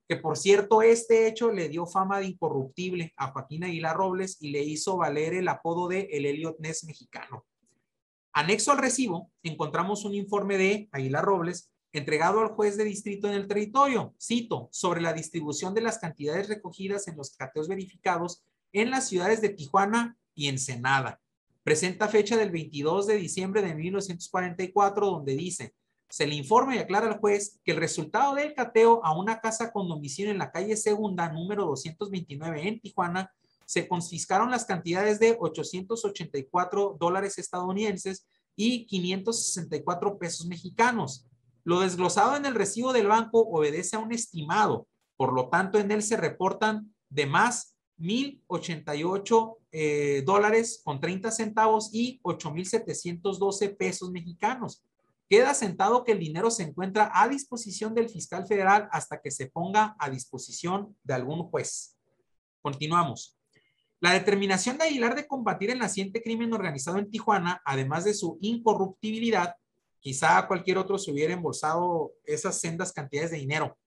Que por cierto, este hecho le dio fama de incorruptible a Joaquín Aguilar Robles y le hizo valer el apodo de el Elliot Ness mexicano. Anexo al recibo encontramos un informe de Aguilar Robles entregado al juez de distrito en el territorio, cito, sobre la distribución de las cantidades recogidas en los cateos verificados en las ciudades de Tijuana y Ensenada. Presenta fecha del 22 de diciembre de 1944, donde dice: se le informa y aclara al juez que el resultado del cateo a una casa con domicilio en la calle Segunda, número 229 en Tijuana, se confiscaron las cantidades de $884 estadounidenses y 564 pesos mexicanos. Lo desglosado en el recibo del banco obedece a un estimado, por lo tanto en él se reportan de más $1,088 con 30 centavos y 8,712 pesos mexicanos. Queda sentado que el dinero se encuentra a disposición del fiscal federal hasta que se ponga a disposición de algún juez. Continuamos. La determinación de Aguilar de combatir el naciente crimen organizado en Tijuana, además de su incorruptibilidad, quizá a cualquier otro se hubiera embolsado esas sendas cantidades de dinero,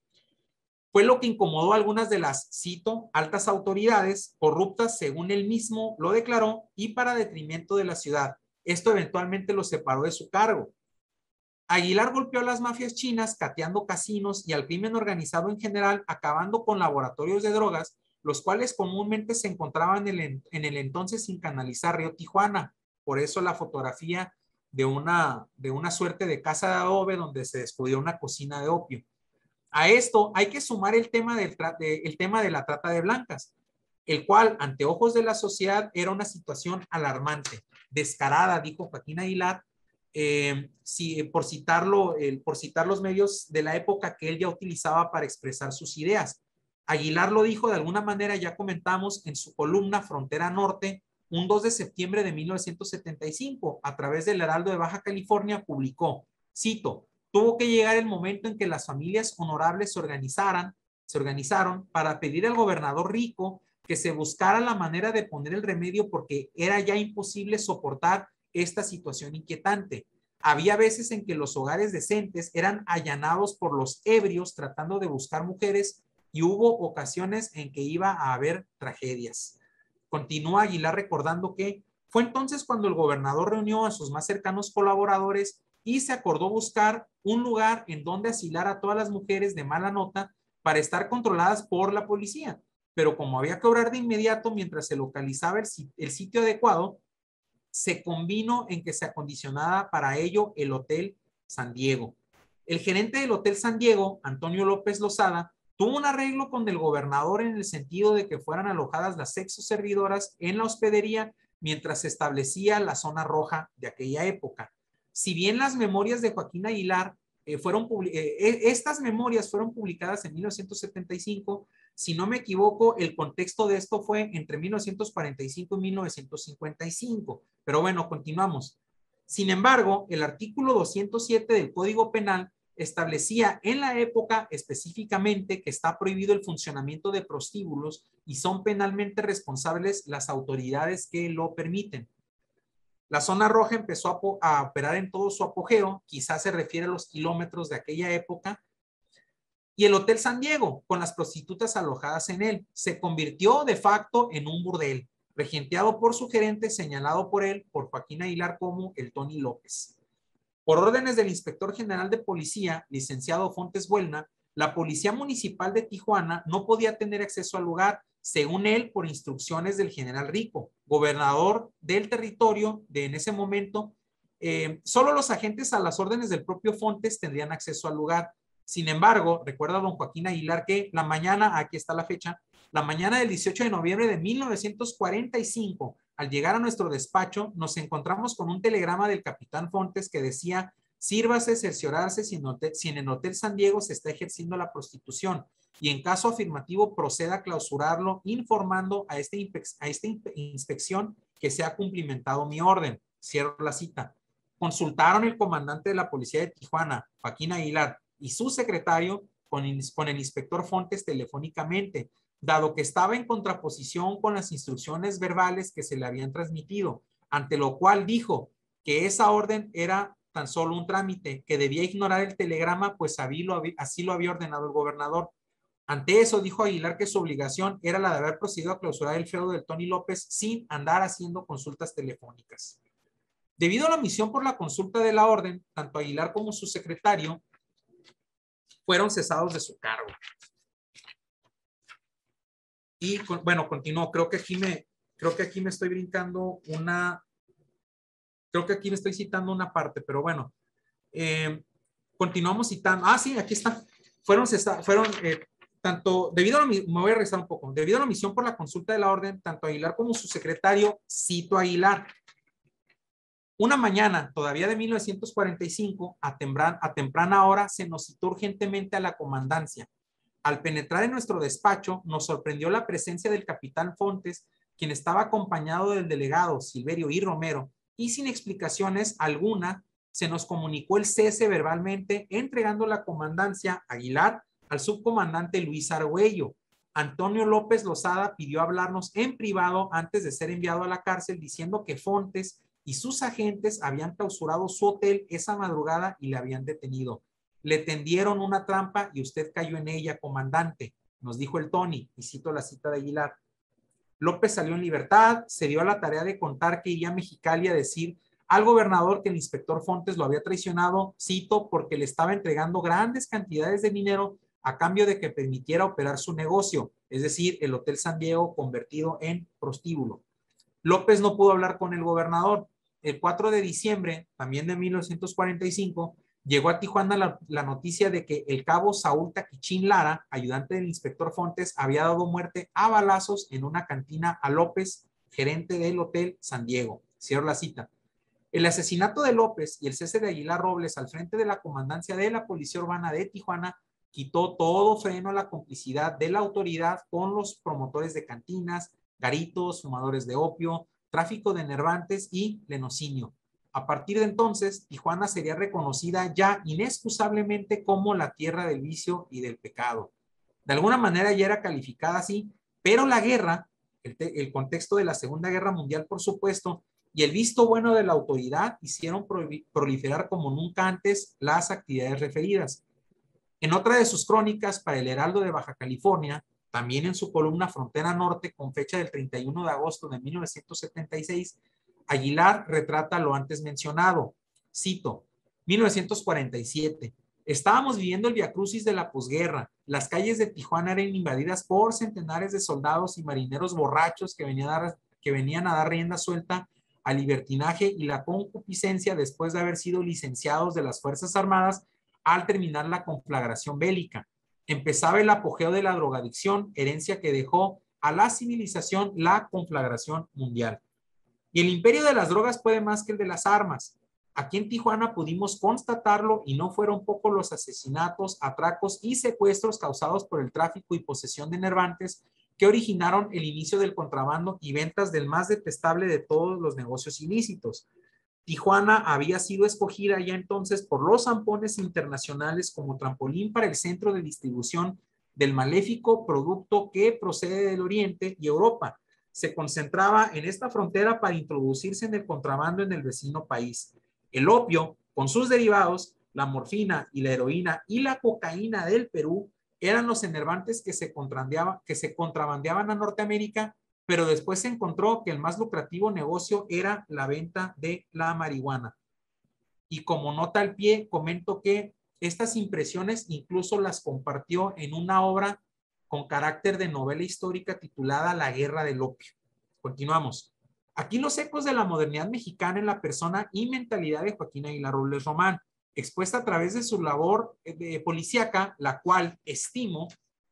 fue lo que incomodó a algunas de las, cito, altas autoridades corruptas, según él mismo lo declaró, y para detrimento de la ciudad. Esto eventualmente lo separó de su cargo. Aguilar golpeó a las mafias chinas, cateando casinos y al crimen organizado en general, acabando con laboratorios de drogas, los cuales comúnmente se encontraban en el entonces sin canalizar río Tijuana. Por eso la fotografía de una suerte de casa de adobe donde se descubrió una cocina de opio. A esto hay que sumar el tema de la trata de blancas, el cual, ante ojos de la sociedad, era una situación alarmante, descarada, dijo Joaquín Aguilar, por citar los medios de la época que él ya utilizaba para expresar sus ideas. Aguilar lo dijo de alguna manera, ya comentamos, en su columna Frontera Norte, un 2 de septiembre de 1975, a través del Heraldo de Baja California, publicó, cito, tuvo que llegar el momento en que las familias honorables se organizaron para pedir al gobernador Rico que se buscara la manera de poner el remedio porque era ya imposible soportar esta situación inquietante. Había veces en que los hogares decentes eran allanados por los ebrios tratando de buscar mujeres y hubo ocasiones en que iba a haber tragedias. Continúa Aguilar recordando que fue entonces cuando el gobernador reunió a sus más cercanos colaboradores y se acordó buscar un lugar en donde asilar a todas las mujeres de mala nota para estar controladas por la policía. Pero como había que obrar de inmediato mientras se localizaba el sitio adecuado, se convino en que se acondicionara para ello el Hotel San Diego. El gerente del Hotel San Diego, Antonio López Lozada, tuvo un arreglo con el gobernador en el sentido de que fueran alojadas las sexoservidoras en la hospedería mientras se establecía la zona roja de aquella época. Si bien las memorias de Joaquín Aguilar estas memorias fueron publicadas en 1975, si no me equivoco, el contexto de esto fue entre 1945 y 1955. Pero bueno, continuamos. Sin embargo, el artículo 207 del Código Penal establecía en la época específicamente que está prohibido el funcionamiento de prostíbulos y son penalmente responsables las autoridades que lo permiten. La zona roja empezó a operar en todo su apogeo, quizás se refiere a los kilómetros de aquella época, y el Hotel San Diego, con las prostitutas alojadas en él, se convirtió de facto en un burdel, regenteado por su gerente, señalado por él, por Joaquín Aguilar, como el Tony López. Por órdenes del inspector general de policía, licenciado Fontes Buelna, la Policía Municipal de Tijuana no podía tener acceso al lugar, según él, por instrucciones del general Rico, gobernador del territorio en ese momento. Solo los agentes a las órdenes del propio Fontes tendrían acceso al lugar. Sin embargo, recuerda don Joaquín Aguilar que la mañana, aquí está la fecha, la mañana del 18 de noviembre de 1945, al llegar a nuestro despacho, nos encontramos con un telegrama del capitán Fontes que decía: sírvase cerciorarse si en el Hotel San Diego se está ejerciendo la prostitución y en caso afirmativo proceda a clausurarlo informando a esta inspección que se ha cumplimentado mi orden. Cierro la cita. Consultaron el comandante de la policía de Tijuana, Joaquín Aguilar, y su secretario con el inspector Fontes telefónicamente, dado que estaba en contraposición con las instrucciones verbales que se le habían transmitido, ante lo cual dijo que esa orden era tan solo un trámite, que debía ignorar el telegrama, pues así lo había ordenado el gobernador. Ante eso, dijo Aguilar que su obligación era la de haber procedido a clausurar el feudo del Tony López sin andar haciendo consultas telefónicas. Debido a la omisión por la consulta de la orden, tanto Aguilar como su secretario fueron cesados de su cargo. Y bueno, continuó. Creo que aquí me estoy brincando creo que aquí me estoy citando una parte, pero bueno, continuamos citando. Sí, aquí está. Me voy a regresar un poco. Debido a la omisión por la consulta de la orden, tanto Aguilar como su secretario, cito a Aguilar. Una mañana, todavía de 1945, a temprana hora, se nos citó urgentemente a la comandancia. Al penetrar en nuestro despacho, nos sorprendió la presencia del capitán Fontes, quien estaba acompañado del delegado Silverio I. Romero, y sin explicaciones alguna, se nos comunicó el cese verbalmente, entregando la comandancia Aguilar al subcomandante Luis Argüello. Antonio López Lozada pidió hablarnos en privado antes de ser enviado a la cárcel, diciendo que Fontes y sus agentes habían clausurado su hotel esa madrugada y le habían detenido. Le tendieron una trampa y usted cayó en ella, comandante, nos dijo el Tony, y cito la cita de Aguilar. López salió en libertad, se dio a la tarea de contar que iría a Mexicali a decir al gobernador que el inspector Fontes lo había traicionado, cito, porque le estaba entregando grandes cantidades de dinero a cambio de que permitiera operar su negocio, es decir, el Hotel San Diego convertido en prostíbulo. López no pudo hablar con el gobernador. El 4 de diciembre, también de 1945, llegó a Tijuana la noticia de que el cabo Saúl Taquichín Lara, ayudante del inspector Fontes, había dado muerte a balazos en una cantina a López, gerente del Hotel San Diego. Cierro la cita. El asesinato de López y el cese de Aguilar Robles al frente de la comandancia de la Policía Urbana de Tijuana Quitó todo freno a la complicidad de la autoridad con los promotores de cantinas, garitos, fumadores de opio, tráfico de enervantes y lenocinio. A partir de entonces, Tijuana sería reconocida ya inexcusablemente como la tierra del vicio y del pecado. De alguna manera ya era calificada así, pero la guerra, el contexto de la Segunda Guerra Mundial, por supuesto, y el visto bueno de la autoridad hicieron proliferar como nunca antes las actividades referidas. En otra de sus crónicas para el Heraldo de Baja California, también en su columna Frontera Norte, con fecha del 31 de agosto de 1976, Aguilar retrata lo antes mencionado. Cito, 1947. Estábamos viviendo el viacrucis de la posguerra. Las calles de Tijuana eran invadidas por centenares de soldados y marineros borrachos que venían a dar rienda suelta al libertinaje y la concupiscencia después de haber sido licenciados de las Fuerzas Armadas al terminar la conflagración bélica. Empezaba el apogeo de la drogadicción, herencia que dejó a la civilización la conflagración mundial. Y el imperio de las drogas puede más que el de las armas. Aquí en Tijuana pudimos constatarlo y no fueron pocos los asesinatos, atracos y secuestros causados por el tráfico y posesión de enervantes que originaron el inicio del contrabando y ventas del más detestable de todos los negocios ilícitos. Tijuana había sido escogida ya entonces por los zampones internacionales como trampolín para el centro de distribución del maléfico producto que procede del Oriente y Europa. Se concentraba en esta frontera para introducirse en el contrabando en el vecino país. El opio, con sus derivados, la morfina y la heroína y la cocaína del Perú, eran los enervantes que se contrabandeaban a Norteamérica, pero después se encontró que el más lucrativo negocio era la venta de la marihuana. Y como nota al pie, comento que estas impresiones incluso las compartió en una obra con carácter de novela histórica titulada La Guerra del Opio. Continuamos. Aquí los ecos de la modernidad mexicana en la persona y mentalidad de Joaquín Aguilar Robles Román, expuesta a través de su labor policíaca, la cual estimo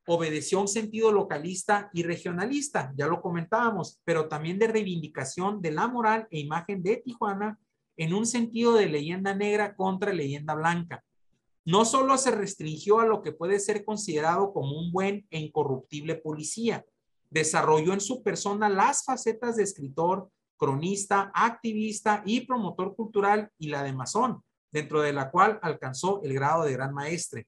obedeció a un sentido localista y regionalista, ya lo comentábamos, pero también de reivindicación de la moral e imagen de Tijuana en un sentido de leyenda negra contra leyenda blanca. No solo se restringió a lo que puede ser considerado como un buen e incorruptible policía, desarrolló en su persona las facetas de escritor, cronista, activista y promotor cultural y la de masón, dentro de la cual alcanzó el grado de gran maestre.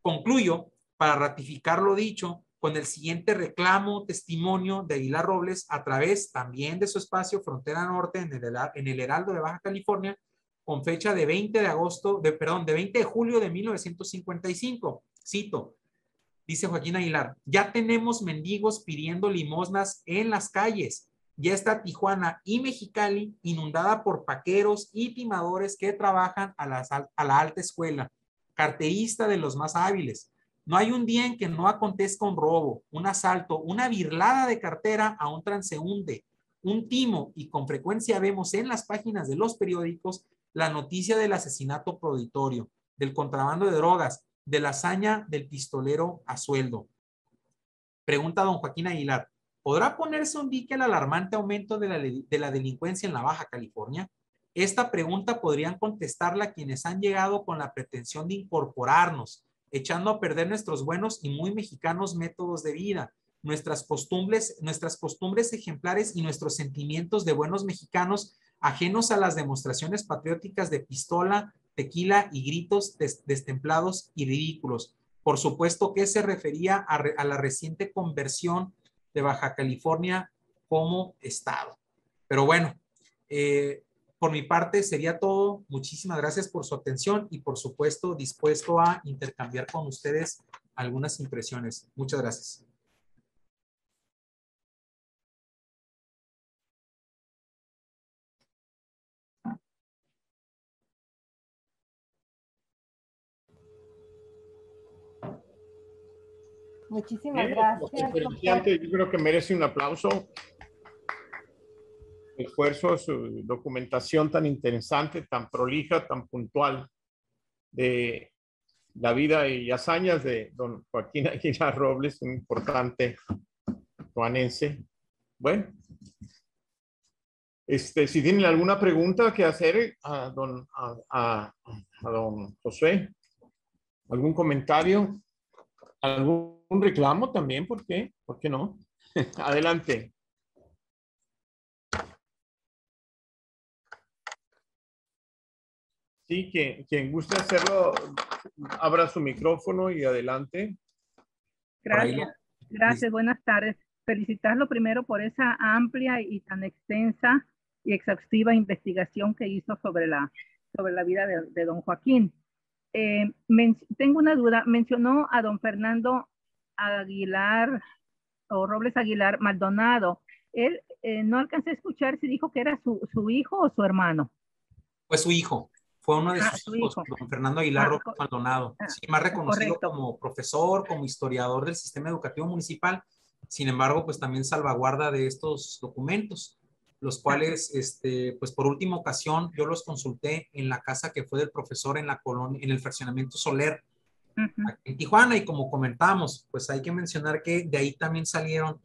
Concluyo, para ratificar lo dicho, con el siguiente reclamo, testimonio de Aguilar Robles a través también de su espacio Frontera Norte en el Heraldo de Baja California, con fecha de 20 de julio de 1955. Cito, dice Joaquín Aguilar, ya tenemos mendigos pidiendo limosnas en las calles. Ya está Tijuana y Mexicali inundada por paqueros y timadores que trabajan a la alta escuela, carterista de los más hábiles. No hay un día en que no acontezca un robo, un asalto, una birlada de cartera a un transeúnte, un timo, y con frecuencia vemos en las páginas de los periódicos la noticia del asesinato proditorio, del contrabando de drogas, de la hazaña del pistolero a sueldo. Pregunta don Joaquín Aguilar, ¿podrá ponerse un dique al alarmante aumento de la delincuencia en la Baja California? Esta pregunta podrían contestarla quienes han llegado con la pretensión de incorporarnos, echando a perder nuestros buenos y muy mexicanos métodos de vida, nuestras costumbres ejemplares y nuestros sentimientos de buenos mexicanos ajenos a las demostraciones patrióticas de pistola, tequila y gritos destemplados y ridículos. Por supuesto que se refería a la reciente conversión de Baja California como estado. Pero bueno, por mi parte sería todo. Muchísimas gracias por su atención y por supuesto dispuesto a intercambiar con ustedes algunas impresiones. Muchas gracias. Muchísimas gracias. Yo creo que merece un aplauso. Esfuerzo, su documentación tan interesante, tan prolija, tan puntual de la vida y hazañas de don Joaquín Aguilar Robles, un importante tuanense. Bueno, si tienen alguna pregunta que hacer a don Josué, algún comentario. ¿Algún reclamo también? ¿Por qué? ¿Por qué no? Adelante. Sí, quien guste hacerlo, abra su micrófono y adelante. Gracias. Gracias, buenas tardes. Felicitarlo primero por esa amplia y tan extensa y exhaustiva investigación que hizo sobre la vida de don Joaquín. Tengo una duda. Mencionó a don Fernando Aguilar o Robles Aguilar Maldonado. Él no alcancé a escuchar si dijo que era su hijo o su hermano. Fue su hijo, fue uno de sus Su hijos, hijo. don Fernando Aguilar Robles Maldonado. Sí, más reconocido Correcto. como profesor, como historiador del sistema educativo municipal. Sin embargo, pues también salvaguarda de estos documentos, los cuales, pues por última ocasión, yo los consulté en la casa que fue del profesor en la colonia, en el fraccionamiento Soler, aquí en Tijuana, y como comentamos, pues hay que mencionar que de ahí también salieron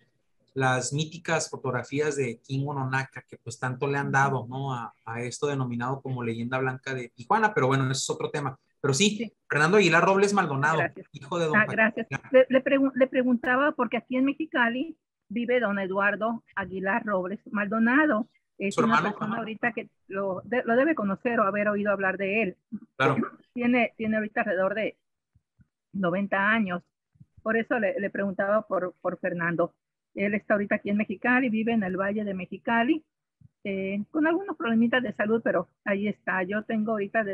las míticas fotografías de King Onondaga, que pues tanto le han dado, ¿no? A esto denominado como leyenda blanca de Tijuana, pero bueno, ese es otro tema. Pero sí. Fernando Aguilar Robles Maldonado, hijo de don Joaquín. Gracias. Le preguntaba porque aquí en Mexicali vive don Eduardo Aguilar Robles Maldonado. Es una persona ahorita que lo debe conocer o haber oído hablar de él. Claro. Tiene ahorita alrededor de 90 años. Por eso le preguntaba por Fernando. Él está ahorita aquí en Mexicali, vive en el Valle de Mexicali, con algunos problemitas de salud, pero ahí está. Yo tengo ahorita,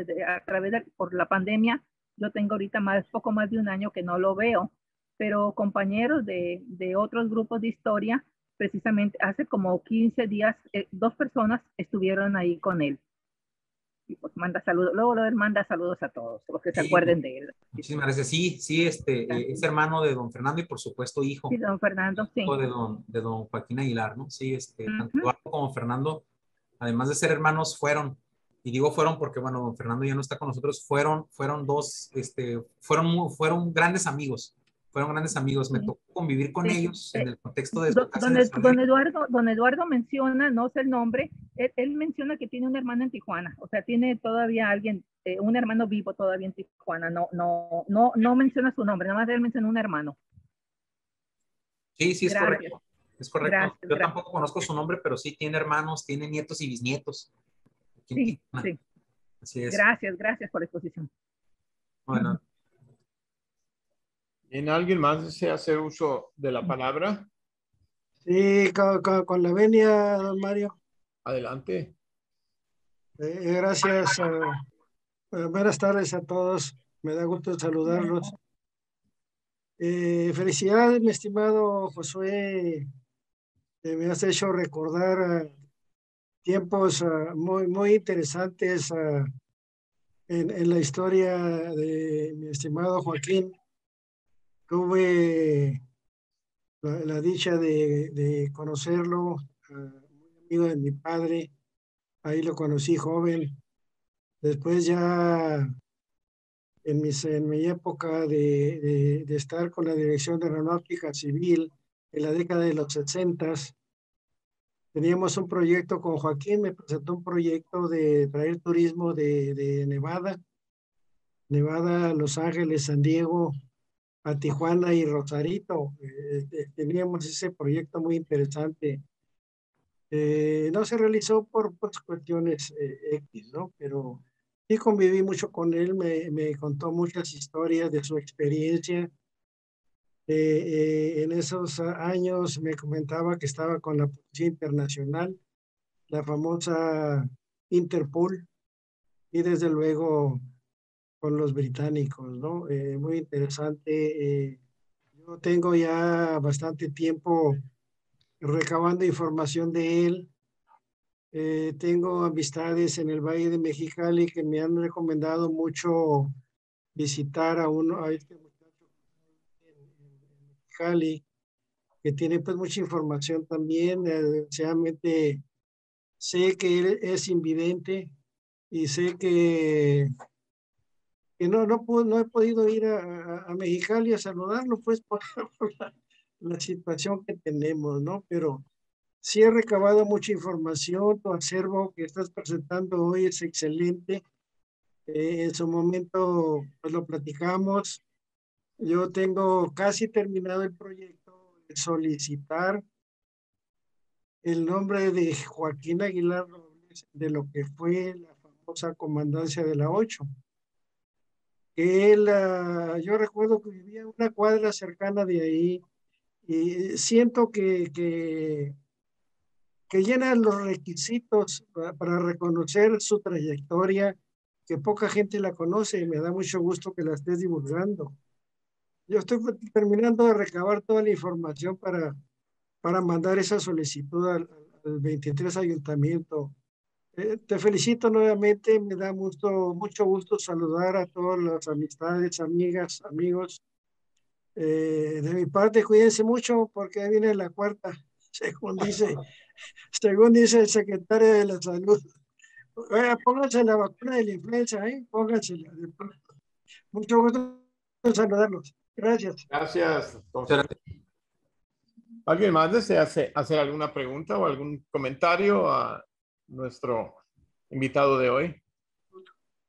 por la pandemia, yo tengo ahorita poco más de un año que no lo veo, pero compañeros de otros grupos de historia, precisamente hace como 15 días, 2 personas estuvieron ahí con él. Y pues manda saludos, luego manda saludos a todos los que se acuerden de él. Muchísimas gracias. Sí, es hermano de don Fernando y por supuesto hijo. Sí, don Fernando, sí. Hijo de don Joaquín Aguilar, ¿no? Sí, tanto Eduardo como Fernando, además de ser hermanos, y digo fueron porque, bueno, don Fernando ya no está con nosotros, fueron grandes amigos. Me tocó convivir con ellos en el contexto de su casa. Don Eduardo menciona, no sé el nombre, él menciona que tiene un hermano en Tijuana, o sea, tiene todavía alguien, un hermano vivo todavía en Tijuana, no menciona su nombre, nada más él menciona un hermano. Sí, es correcto. Es correcto. Gracias, Yo tampoco conozco su nombre, pero sí tiene hermanos, tiene nietos y bisnietos. Sí. Así es. Gracias por la exposición. Bueno. ¿Alguien más desea hacer uso de la palabra? Sí, con la venia, don Mario. Adelante. Gracias. Buenas tardes a todos. Me da gusto saludarlos. Felicidades, mi estimado Josué. Me has hecho recordar tiempos muy interesantes en la historia de mi estimado Joaquín. Tuve la dicha de conocerlo, muy amigo de mi padre. Ahí lo conocí joven. Después ya en mi época de estar con la Dirección de Aeronáutica Civil en la década de los 60, teníamos un proyecto con Joaquín, me presentó un proyecto de traer turismo de Nevada, Los Ángeles, San Diego, a Tijuana y Rosarito. Teníamos ese proyecto muy interesante. No se realizó por cuestiones X, ¿no? Pero sí conviví mucho con él, me contó muchas historias de su experiencia. En esos años me comentaba que estaba con la Policía Internacional, la famosa Interpol, y desde luego con los británicos, ¿no? Muy interesante. Yo tengo ya bastante tiempo recabando información de él. Tengo amistades en el Valle de Mexicali que me han recomendado mucho visitar a este muchacho en Mexicali, que tiene pues mucha información también. Desgraciadamente sé que él es invidente y sé que no he podido ir a Mexicali a saludarlo, pues por la situación que tenemos, ¿no? Pero sí he recabado mucha información. Tu acervo que estás presentando hoy es excelente. En su momento pues lo platicamos. Yo tengo casi terminado el proyecto de solicitar el nombre de Joaquín Aguilar Robles, de lo que fue la famosa comandancia de la 8. Él, yo recuerdo que vivía en una cuadra cercana de ahí y siento que llena los requisitos para reconocer su trayectoria, que poca gente la conoce y me da mucho gusto que la estés divulgando. Yo estoy terminando de recabar toda la información para mandar esa solicitud al 23 Ayuntamiento. Te felicito nuevamente, me da mucho gusto saludar a todas las amistades, amigas, amigos. De mi parte, cuídense mucho porque ahí viene la cuarta, según dice el secretario de la Salud. Oiga, pónganse la vacuna de la influenza, ¿eh? Póngansela. Mucho gusto saludarlos. Gracias. Gracias, don Fernando. ¿Alguien más desea hacer alguna pregunta o algún comentario a nuestro invitado de hoy?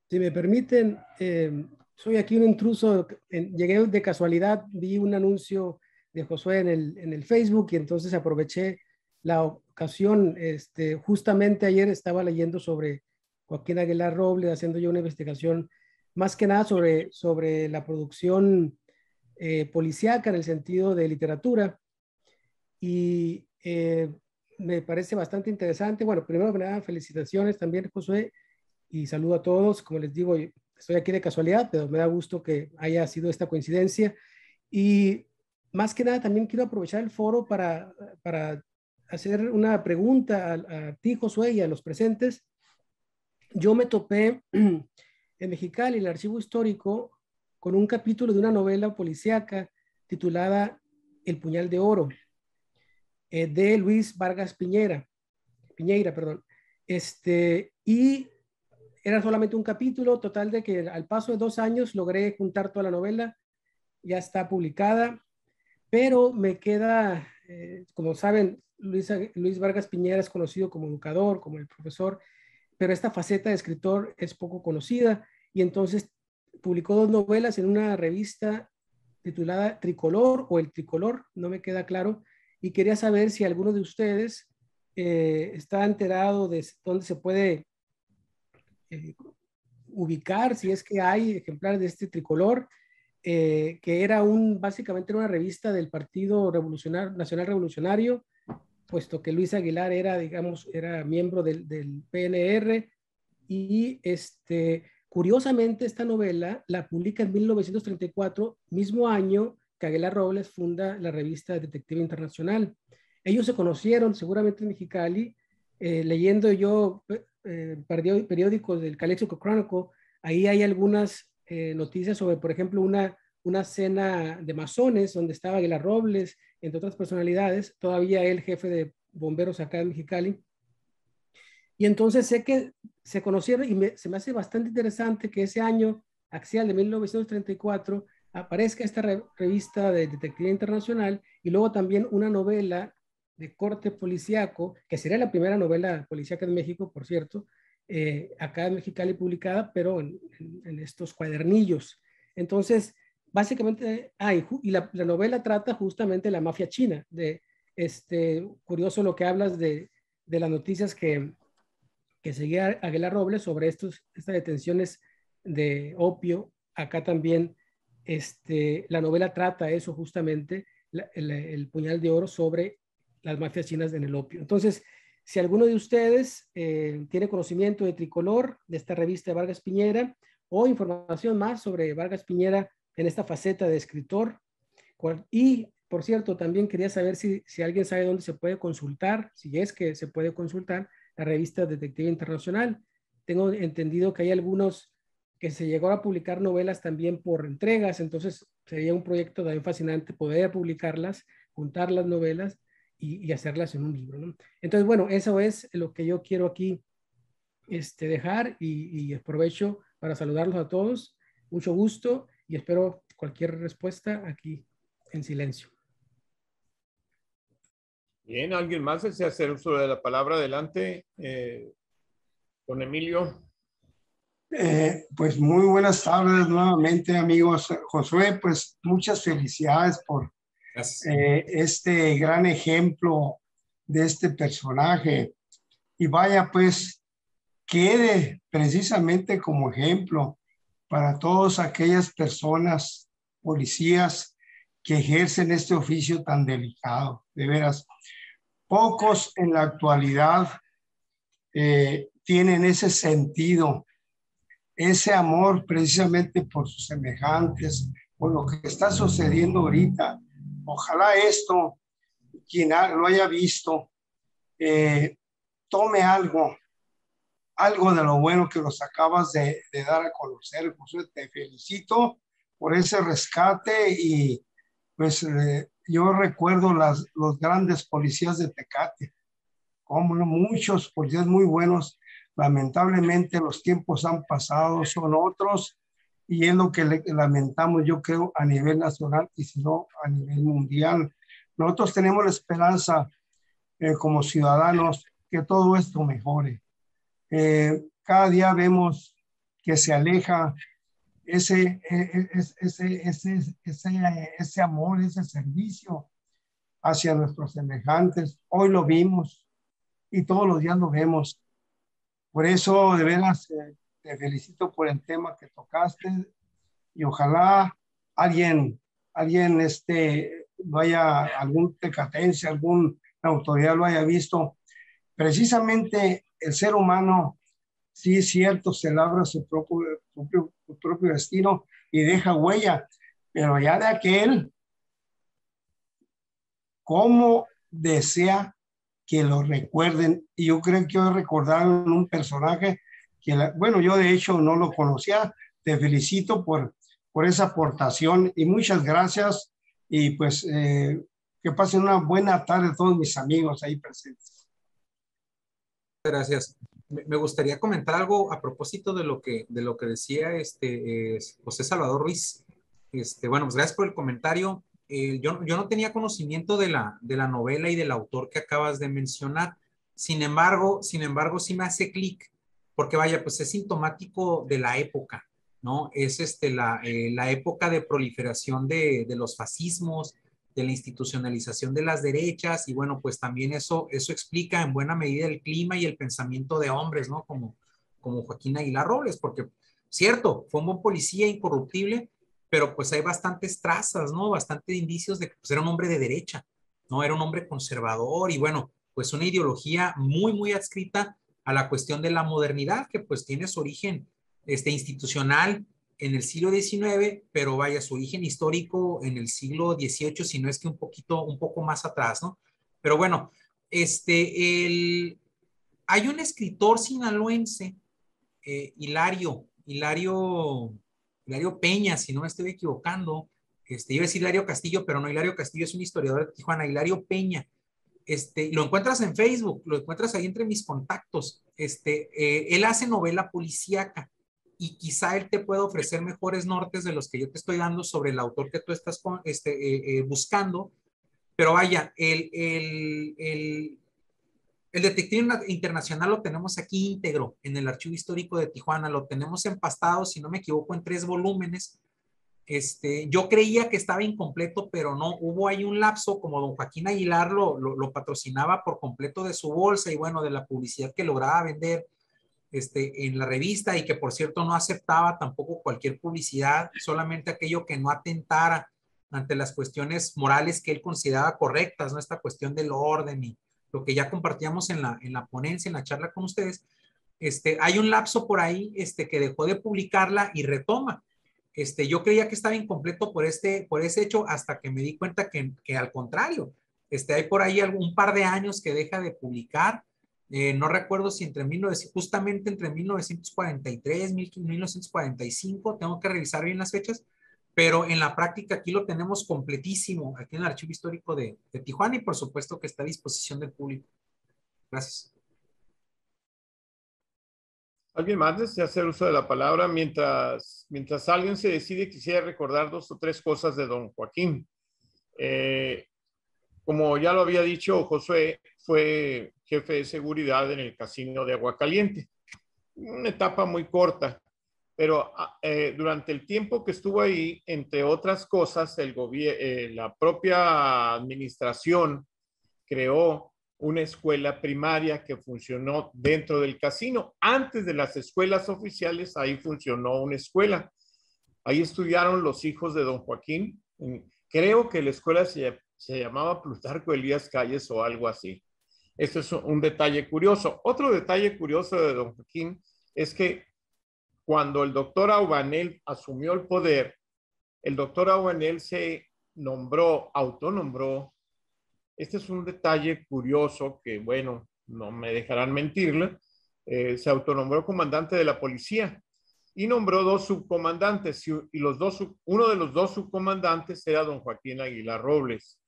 Si me permiten, soy aquí un intruso. Llegué de casualidad, vi un anuncio de Josué en el Facebook y entonces aproveché la ocasión. Justamente ayer estaba leyendo sobre Joaquín Aguilar Robles, haciendo yo una investigación más que nada sobre la producción policíaca en el sentido de literatura. Y me parece bastante interesante. Bueno, primero que nada, felicitaciones también, Josué, y saludo a todos. Como les digo, estoy aquí de casualidad, pero me da gusto que haya sido esta coincidencia. Y más que nada, también quiero aprovechar el foro para hacer una pregunta a ti, Josué, y a los presentes. Yo me topé en Mexicali, el archivo histórico, con un capítulo de una novela policíaca titulada El puñal de oro, de Luis Vargas Piñeira, perdón. Y era solamente un capítulo, total de que al paso de 2 años logré juntar toda la novela, ya está publicada, pero me queda, como saben, Luis Vargas Piñera es conocido como educador, como el profesor, pero esta faceta de escritor es poco conocida y entonces publicó 2 novelas en una revista titulada Tricolor o El Tricolor, no me queda claro, y quería saber si alguno de ustedes está enterado de dónde se puede ubicar, si es que hay ejemplares de este Tricolor, que era básicamente una revista del Partido Nacional Revolucionario, puesto que Luis Aguilar era, digamos, era miembro del PNR, y curiosamente esta novela la publica en 1934, mismo año que Aguilar Robles funda la revista Detective Internacional. Ellos se conocieron seguramente en Mexicali, leyendo yo periódicos del Calexico Chronicle. Ahí hay algunas noticias sobre, por ejemplo, una cena de masones donde estaba Aguilar Robles, entre otras personalidades, todavía él jefe de bomberos acá en Mexicali. Y entonces sé que se conocieron y se me hace bastante interesante que ese año axial de 1934 aparezca esta revista de Detective Internacional y luego también una novela de corte policíaco, que sería la primera novela policíaca en México, por cierto, acá en Mexicali publicada, pero en estos cuadernillos. Entonces, básicamente, y la novela trata justamente de la mafia china. Curioso lo que hablas de las noticias que seguía Aguilar Robles sobre estas detenciones de opio. Acá también la novela trata eso justamente, el puñal de oro sobre las mafias chinas en el opio. Entonces, si alguno de ustedes tiene conocimiento de Tricolor, de esta revista de Vargas Piñera, o información más sobre Vargas Piñera en esta faceta de escritor, y por cierto, también quería saber si alguien sabe dónde se puede consultar, si es que se puede consultar la revista Detective Internacional. Tengo entendido que hay algunos que se llegó a publicar novelas también por entregas, entonces sería un proyecto también fascinante poder publicarlas, juntar las novelas y hacerlas en un libro, ¿no? Entonces, bueno, eso es lo que yo quiero aquí dejar y aprovecho para saludarlos a todos. Mucho gusto y espero cualquier respuesta aquí en silencio. Bien, ¿alguien más desea hacer uso de la palabra? Adelante, don Emilio. Pues muy buenas tardes nuevamente, amigos. Josué, pues muchas felicidades por este gran ejemplo de este personaje. Y vaya, pues, quede precisamente como ejemplo para todas aquellas personas, policías, que ejercen este oficio tan delicado. De veras, pocos en la actualidad tienen ese sentido, ese amor precisamente por sus semejantes, por lo que está sucediendo ahorita. Ojalá esto, quien lo haya visto, tome algo de lo bueno que nos acabas de dar a conocer. Josué, te felicito por ese rescate y pues yo recuerdo los grandes policías de Tecate, como muchos policías muy buenos. Lamentablemente los tiempos han pasado, son otros, y es lo que lamentamos, yo creo, a nivel nacional y si no a nivel mundial. Nosotros tenemos la esperanza como ciudadanos que todo esto mejore. Cada día vemos que se aleja ese amor, ese servicio hacia nuestros semejantes. Hoy lo vimos y todos los días lo vemos. Por eso, de veras, te felicito por el tema que tocaste y ojalá alguien vaya, algún tecatense, alguna autoridad lo haya visto. Precisamente el ser humano, sí es cierto, se labra su propio destino y deja huella, pero ya de aquel, ¿cómo desea que lo recuerden? Y yo creo que hoy recordaron un personaje que, bueno, yo de hecho no lo conocía. Te felicito por esa aportación y muchas gracias. Y pues que pasen una buena tarde todos mis amigos ahí presentes. Gracias. Me gustaría comentar algo a propósito de lo que decía José Salvador Ruiz. Bueno, pues gracias por el comentario. Yo no tenía conocimiento de la novela y del autor que acabas de mencionar. Sin embargo, sí me hace clic, porque vaya, pues es sintomático de la época, ¿no? Es la época de proliferación de los fascismos, de la institucionalización de las derechas, y bueno, pues también eso explica en buena medida el clima y el pensamiento de hombres, ¿no? Como Joaquín Aguilar Robles, porque, cierto, fue un buen policía incorruptible, pero pues hay bastantes trazas, ¿no? Bastantes indicios de que pues, era un hombre de derecha, ¿no? Era un hombre conservador y bueno, pues una ideología muy, muy adscrita a la cuestión de la modernidad, que pues tiene su origen institucional en el siglo XIX, pero vaya, su origen histórico en el siglo XVIII, si no es que un poco más atrás, ¿no? Pero bueno, hay un escritor sinaloense, Hilario Peña, si no me estoy equivocando, iba a decir Hilario Castillo, pero no, Hilario Castillo es un historiador de Tijuana. Hilario Peña, lo encuentras en Facebook, lo encuentras ahí entre mis contactos. Él hace novela policíaca y quizá él te pueda ofrecer mejores nortes de los que yo te estoy dando sobre el autor que tú estás buscando. Pero vaya, el detective internacional lo tenemos aquí íntegro en el Archivo Histórico de Tijuana, lo tenemos empastado, si no me equivoco, en 3 volúmenes. Yo creía que estaba incompleto, pero no, hubo ahí un lapso, como don Joaquín Aguilar lo patrocinaba por completo de su bolsa y bueno, de la publicidad que lograba vender en la revista, y que por cierto no aceptaba tampoco cualquier publicidad, solamente aquello que no atentara ante las cuestiones morales que él consideraba correctas, ¿no? Esta cuestión del orden y lo que ya compartíamos en la ponencia, en la charla con ustedes. Hay un lapso por ahí que dejó de publicarla y retoma. Yo creía que estaba incompleto por ese hecho, hasta que me di cuenta que al contrario, hay por ahí un par de años que deja de publicar. No recuerdo si justamente entre 1943 y 1945, tengo que revisar bien las fechas, pero en la práctica aquí lo tenemos completísimo, aquí en el Archivo Histórico de Tijuana, y por supuesto que está a disposición del público. Gracias. ¿Alguien más desea hacer uso de la palabra? Mientras alguien se decide, quisiera recordar 2 o 3 cosas de don Joaquín. Como ya lo había dicho, Josué fue jefe de seguridad en el casino de Aguacaliente. Una etapa muy corta. Pero durante el tiempo que estuvo ahí, entre otras cosas, la propia administración creó una escuela primaria que funcionó dentro del casino. Antes de las escuelas oficiales, ahí funcionó una escuela. Ahí estudiaron los hijos de don Joaquín. Creo que la escuela se llamaba Plutarco Elías Calles o algo así. Esto es un detalle curioso. Otro detalle curioso de don Joaquín es que cuando el doctor Aubanel asumió el poder, el doctor Aubanel se autonombró. Este es un detalle curioso que, bueno, no me dejarán mentirle. Se autonombró comandante de la policía y nombró 2 subcomandantes, y uno de los 2 subcomandantes era don Joaquín Aguilar Robles.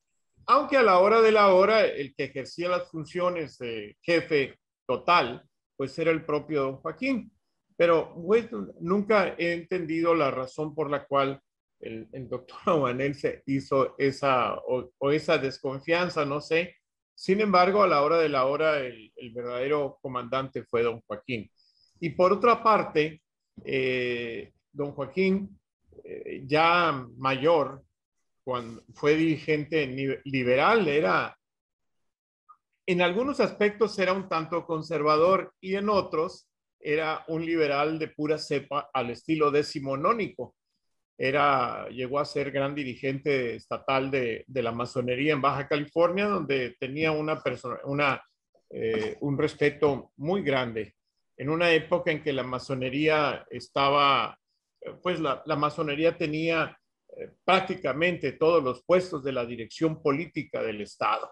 Aunque a la hora de la hora, el que ejercía las funciones de jefe total, pues era el propio don Joaquín. Pero bueno, nunca he entendido la razón por la cual el doctor Aubanel se hizo esa desconfianza, no sé. Sin embargo, a la hora de la hora, el verdadero comandante fue don Joaquín. Y por otra parte, don Joaquín, ya mayor, cuando fue dirigente liberal, en algunos aspectos era un tanto conservador y en otros era un liberal de pura cepa al estilo decimonónico. Llegó a ser gran dirigente estatal de la masonería en Baja California, donde tenía un respeto muy grande. En una época en que la masonería estaba, pues la masonería tenía prácticamente todos los puestos de la dirección política del Estado,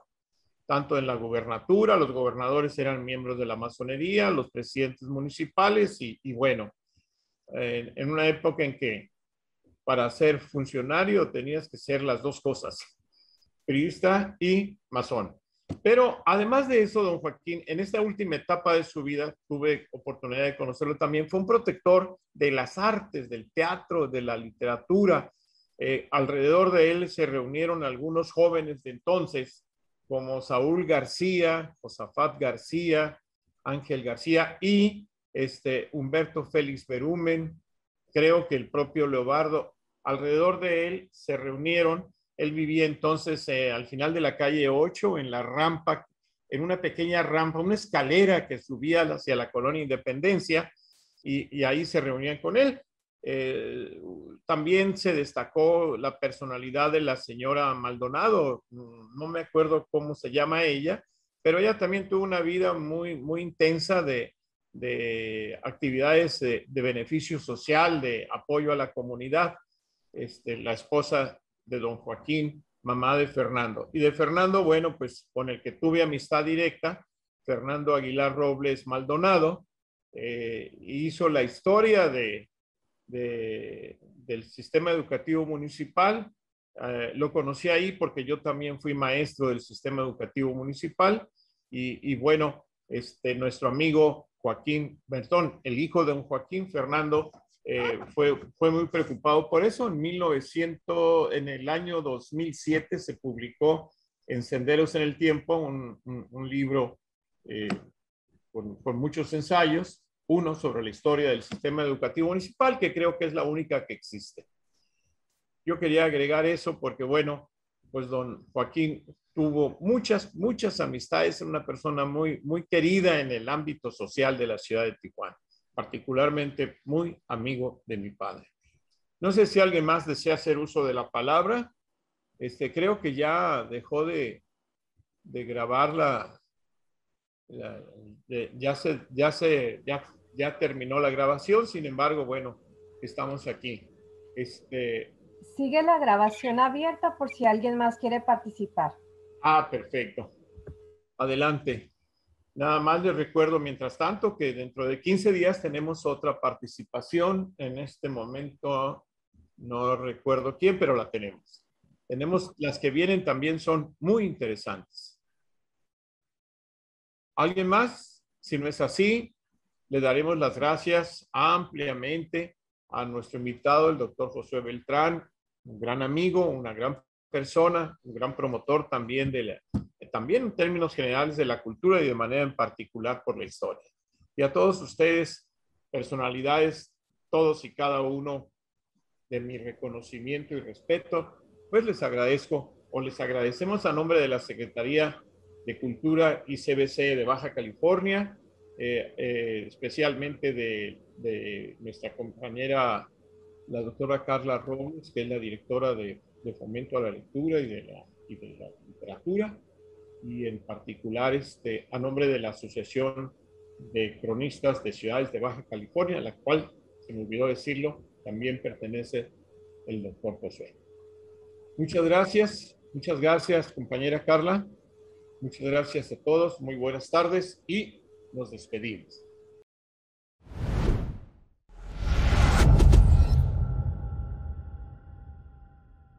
tanto en la gubernatura, los gobernadores eran miembros de la masonería, los presidentes municipales y bueno, en una época en que para ser funcionario tenías que ser las 2 cosas, priista y masón. Pero además de eso, don Joaquín, en esta última etapa de su vida, tuve oportunidad de conocerlo también, fue un protector de las artes, del teatro, de la literatura. Alrededor de él se reunieron algunos jóvenes de entonces, como Saúl García, Josafat García, Ángel García y Humberto Félix Berumen. Creo que el propio Leobardo, alrededor de él se reunieron. Él vivía entonces al final de la calle 8, en la rampa, en una pequeña rampa, una escalera que subía hacia la colonia Independencia, y ahí se reunían con él. También se destacó la personalidad de la señora Maldonado, no me acuerdo cómo se llama ella, pero ella también tuvo una vida muy, muy intensa de actividades de beneficio social, de apoyo a la comunidad. La esposa de don Joaquín, mamá de Fernando. Y de Fernando, bueno, pues con el que tuve amistad directa, Fernando Aguilar Robles Maldonado, hizo la historia del sistema educativo municipal. Lo conocí ahí porque yo también fui maestro del sistema educativo municipal y bueno, nuestro amigo Joaquín Bertón, el hijo de don Joaquín, Fernando, fue muy preocupado por eso. En el año 2007 se publicó en Senderos en el Tiempo un libro con muchos ensayos, uno sobre la historia del sistema educativo municipal, que creo que es la única que existe. Yo quería agregar eso porque, bueno, pues don Joaquín tuvo muchas amistades, una persona muy, muy querida en el ámbito social de la ciudad de Tijuana, particularmente muy amigo de mi padre. No sé si alguien más desea hacer uso de la palabra. Creo que ya dejó de grabar ya terminó la grabación, sin embargo, bueno, estamos aquí. Sigue la grabación abierta por si alguien más quiere participar. Perfecto. Adelante. Nada más les recuerdo, mientras tanto, que dentro de 15 días tenemos otra participación. En este momento no recuerdo quién, pero la tenemos. Las que vienen también son muy interesantes. ¿Alguien más? Si no es así, le daremos las gracias ampliamente a nuestro invitado, el doctor Josué Beltrán, un gran amigo, una gran persona, un gran promotor también también en términos generales de la cultura y de manera en particular por la historia. Y a todos ustedes, personalidades todos y cada uno de mi reconocimiento y respeto, pues les agradezco o les agradecemos a nombre de la Secretaría de Cultura y CBC de Baja California, especialmente de nuestra compañera, la doctora Carla Robles, que es la directora de Fomento a la Lectura y de la Literatura, y en particular a nombre de la Asociación de Cronistas de Ciudades de Baja California, a la cual, se me olvidó decirlo, también pertenece el doctor Josué. Muchas gracias, compañera Carla. Muchas gracias a todos, muy buenas tardes y nos despedimos.